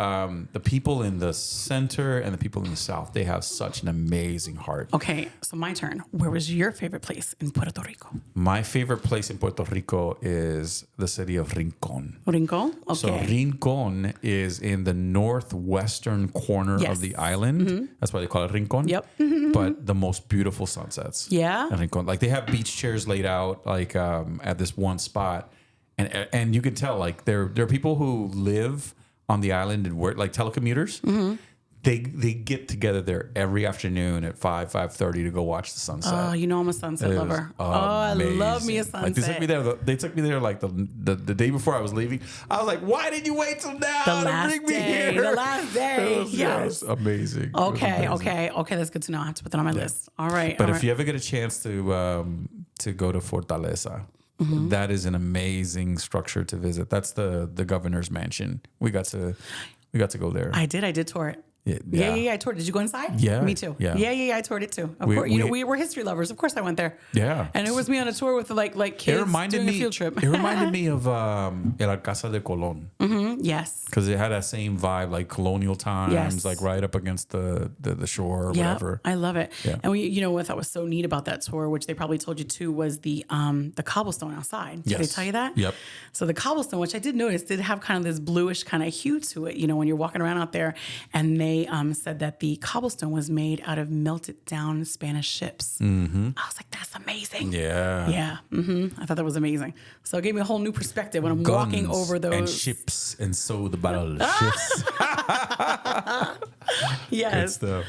the people in the center and the people in the south, they have such an amazing heart. Okay, so my turn. Where was your favorite place in Puerto Rico? My favorite place in Puerto Rico is the city of Rincon. Rincon? Okay. So Rincon is in the northwestern corner Yes. of the island. That's why they call it Rincon. Yep. But the most beautiful sunsets. Yeah? in Rincon. Like they have beach chairs laid out like at this one spot, and you can tell like there are people who live on the island and work like telecommuters. They get together there every afternoon at 5:30 to go watch the sunset. Oh, you know I'm a sunset It was lover. Oh, I love me a amazing. sunset. Like they took me there like the day before I was leaving. I was like, why did you wait till now The to last bring me day, here? the last day. It was Yes. amazing. It was Okay, amazing. okay. That's good to know. I have to put that on my list. All right. But all if right. you ever get a chance to go to Fortaleza, that is an amazing structure to visit. That's the governor's mansion. We got to go there. I did tour it. Yeah. Yeah. I toured. Did you go inside? Yeah. Me too. Yeah. Yeah. I toured it too. Of We- course, we- we're history lovers. Of course, I went there. Yeah. And it was me on a tour with like It kids reminded doing me. a field trip. It reminded me of El Alcázar de Colón. Yes. Because it had that same vibe, like colonial times, Yes. like right up against the shore or Yeah, whatever. I love it. Yeah. And what I thought was so neat about that tour, which they probably told you too, was the cobblestone outside. Did they Yes. tell you that? Yep. So the cobblestone, which I did notice, did have kind of this bluish kind of hue to it. When you're walking around out there, and they said that the cobblestone was made out of melted down Spanish ships. Mm-hmm. I was like, that's amazing. Yeah. Yeah. I thought that was amazing. So it gave me a whole new perspective when I'm walking Guns over those and ships and so the battle ships. Yes. Stuff.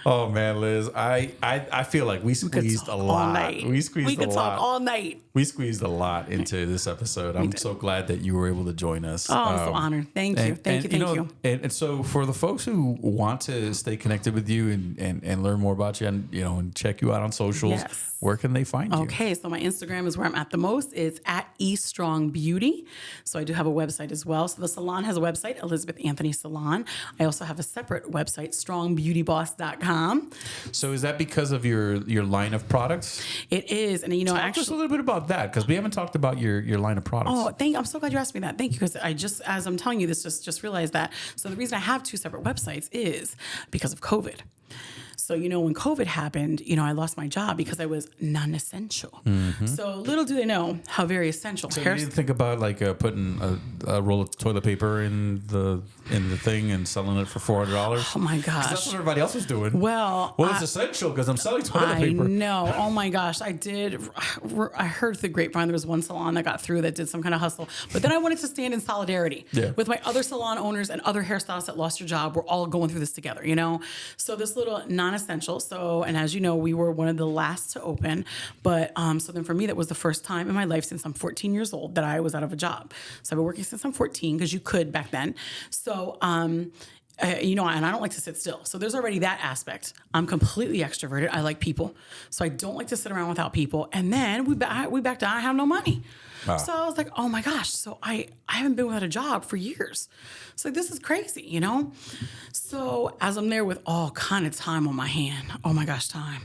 Oh man, Liz, I feel like we squeezed a All lot. night. We squeezed We could a talk lot. all night. We squeezed a lot into this episode. I'm so glad that you were able to join us. Oh, I'm so honored. Thank you. Thank you. And so for the folks who want to stay connected with you and learn more about you and check you out on socials, Yes. where can they find you? Okay, so my Instagram is where I'm at the most. It's at eStrongBeauty. So I do have a website as well. So the salon has a website, Elizabeth Anthony Salon. I also have a separate website, strongbeautyboss.com. So is that because of your line of products? It is, and Talk actually. just a little bit about that because we haven't talked about your line of products. Oh, I'm so glad you asked me that. Thank you, because I just, as I'm telling you this, just realized that. So the reason I have two separate websites is because of COVID. So, when COVID happened, I lost my job because I was non-essential. So little do they know how very essential. So you didn't think about like putting a roll of toilet paper in the thing and selling it for $400? Oh my 'Cause that's gosh. what everybody else was doing. Well, It's essential because I'm selling toilet I paper. know. Oh my gosh. I did. I heard through the grapevine there was one salon that got through that did some kind of hustle. But then I wanted to stand in solidarity Yeah. with my other salon owners and other hairstylists that lost their job. We're all going through this together, So this little non-essential. So, and as you know, we were one of the last to open. But so then for me, that was the first time in my life since I'm 14 years old that I was out of a job. So I've been working since I'm 14 because you could back then. So, and I don't like to sit still. So there's already that aspect. I'm completely extroverted. I like people. So I don't like to sit around without people. And then we back down. I have no money. Wow. So I was like, oh my gosh. So I haven't been without a job for years. So this is crazy, So as I'm there with all kind of time on my hand, oh my gosh, time.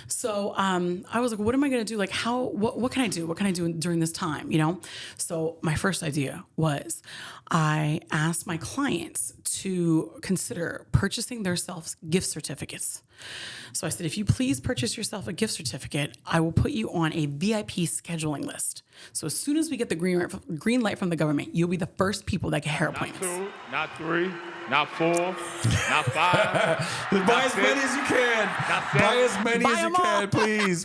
So I was like, what am I going to do? Like, what can I do? What can I do during this time? So my first idea was I asked my clients to consider purchasing themselves gift certificates. So I said, if you please purchase yourself a gift certificate, I will put you on a VIP scheduling list. So as soon as we get the green light from the government, you'll be the first people that get hair appointments. Not 2, not 3, not 4, not 5. Buy as many as you can. Buy as many as you can.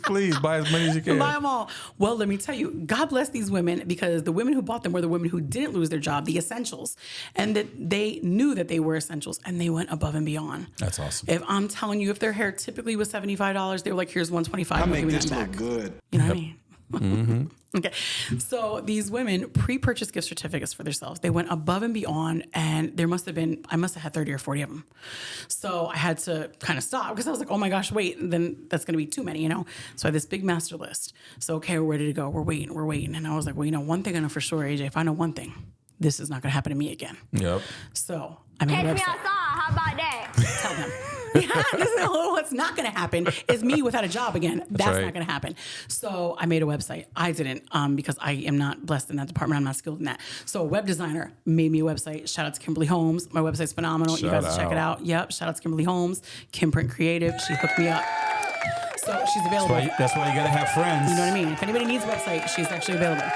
Please buy as many as you can. Buy them all. Well, let me tell you, God bless these women, because the women who bought them were the women who didn't lose their job, the essentials, and that they knew that they were essentials, and they went above and beyond. That's awesome. If I'm telling you, if their hair typically was $75, they were like, here's $125. I We'll make give you this nothing look back. good. You know what I mean? Okay. So these women pre-purchased gift certificates for themselves. They went above and beyond, and I must have had 30 or 40 of them. So I had to kind of stop, because I was like, oh my gosh, wait, then that's going to be too many, you know? So I had this big master list. So, okay, we're ready to go. We're waiting. And I was like, well, you know, one thing I know for sure, AJ, if I know one thing, this is not going to happen to me again. Yep. So I made a Catch me website. outside. How about that? Tell them. What's not going to happen is me without a job again. That's right. not going to happen. So I made a website. I didn't, because I am not blessed in that department. I'm not skilled in that. So a web designer made me a website. Shout out to Kimberly Holmes. My website's phenomenal. You Shout guys check it out. out. Yep. Shout out to Kimberly Holmes. Kim Print Creative. She hooked me up. So she's available. That's why you got to have friends. You know what I mean? If anybody needs a website, she's actually available.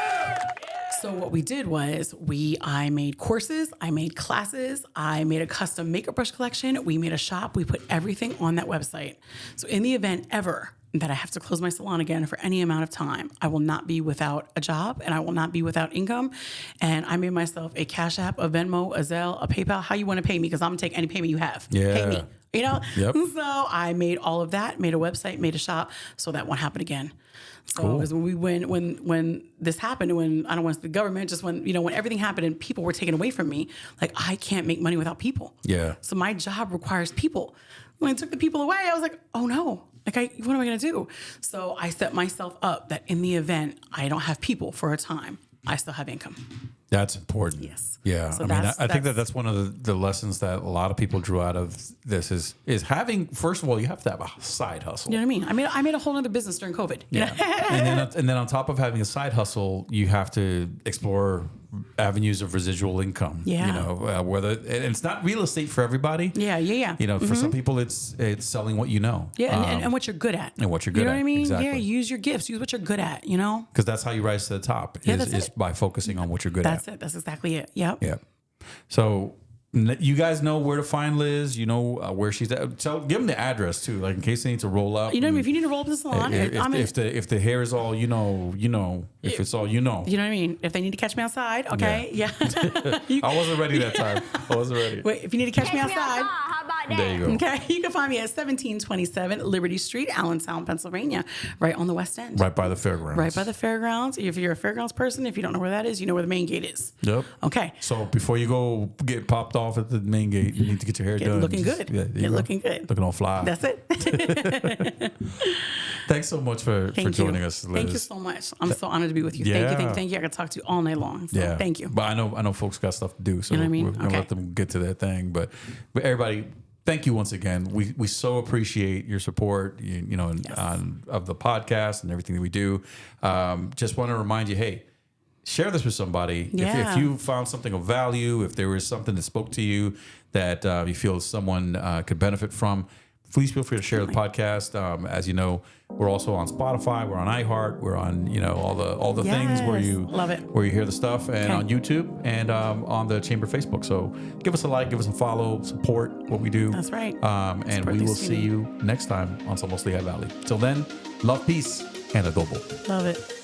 So what we did was I made courses, I made classes, I made a custom makeup brush collection, we made a shop, we put everything on that website. So in the event ever that I have to close my salon again for any amount of time, I will not be without a job, and I will not be without income. And I made myself a Cash App, a Venmo, a Zelle, a PayPal, how you want to pay me, because I'm going to take any payment you have. Yeah. Pay me. You know? Yep. So I made all of that, made a website, made a shop, so that won't happen again. So Cool. because when this happened, when I don't want to say the government, just when everything happened and people were taken away from me, like I can't make money without people. Yeah. So my job requires people. When I took the people away, I was like, oh no, what am I going to do? So I set myself up that in the event I don't have people for a time, I still have income. That's important. Yes. Yeah. So I mean, I think that's- that's one of the lessons that a lot of people drew out of this is having, first of all, you have to have a side hustle. You know what I mean? I made a whole other business during COVID. You know? and then on top of having a side hustle, you have to explore avenues of residual income. Yeah. You know, whether and it's not real estate for everybody. Yeah. You know, for some people, it's selling what you know. Yeah, and what you're good at. and what you're good You know at. what I mean? Exactly. Yeah, use your gifts. Use what you're good at, you know? Because that's how you rise to the top. Yeah, is that's it. by focusing on what you're good That's at. it. That's exactly it. Yep. Yeah. So you guys know where to find Liz. You know where she's at. So give them the address too, like in case they need to roll up. You know what I mean? If you need to roll up to the salon, If the hair is all if it's all you know what I mean? If they need to catch me outside, okay? Yeah. I wasn't ready that time. I wasn't ready. Wait, if you need to catch me Catch me outside, outside. How about that? There you go. okay, you can find me at 1727 Liberty Street, Allentown, Pennsylvania, right on the West End. Right by the fairgrounds. Right by the fairgrounds. If you're a fairgrounds person, if you don't know where that is, you know where the main gate is. Yep. Okay. So before you go get popped off at the main gate, you need to get your hair Get done. looking good. Yeah, there you Get go. looking good. Looking all fly. That's it. Thanks so much for joining us, Liz. Thank you so much. I'm so honored to be with you. Yeah. Thank you. I could talk to you all night long. So Yeah. thank you. But I know folks got stuff to do, so You know what I mean? we're gonna Okay. let them get to their thing. But everybody, thank you once again. We so appreciate your support, of the podcast and everything that we do. Just want to remind you, hey, share this with somebody. Yeah. If you found something of value, if there was something that spoke to you that you feel someone could benefit from, please feel free to share the podcast. As you know, we're also on Spotify, we're on iHeart, we're on all the things where Yes. you Love it. where you hear the stuff, and Okay. on YouTube and on the Chamber Facebook. So give us a like, give us a follow, support what we do. That's right. And Support we this will see community. you next time on Somos Lehigh Valley. Till then, love, peace, and adobo. Love it.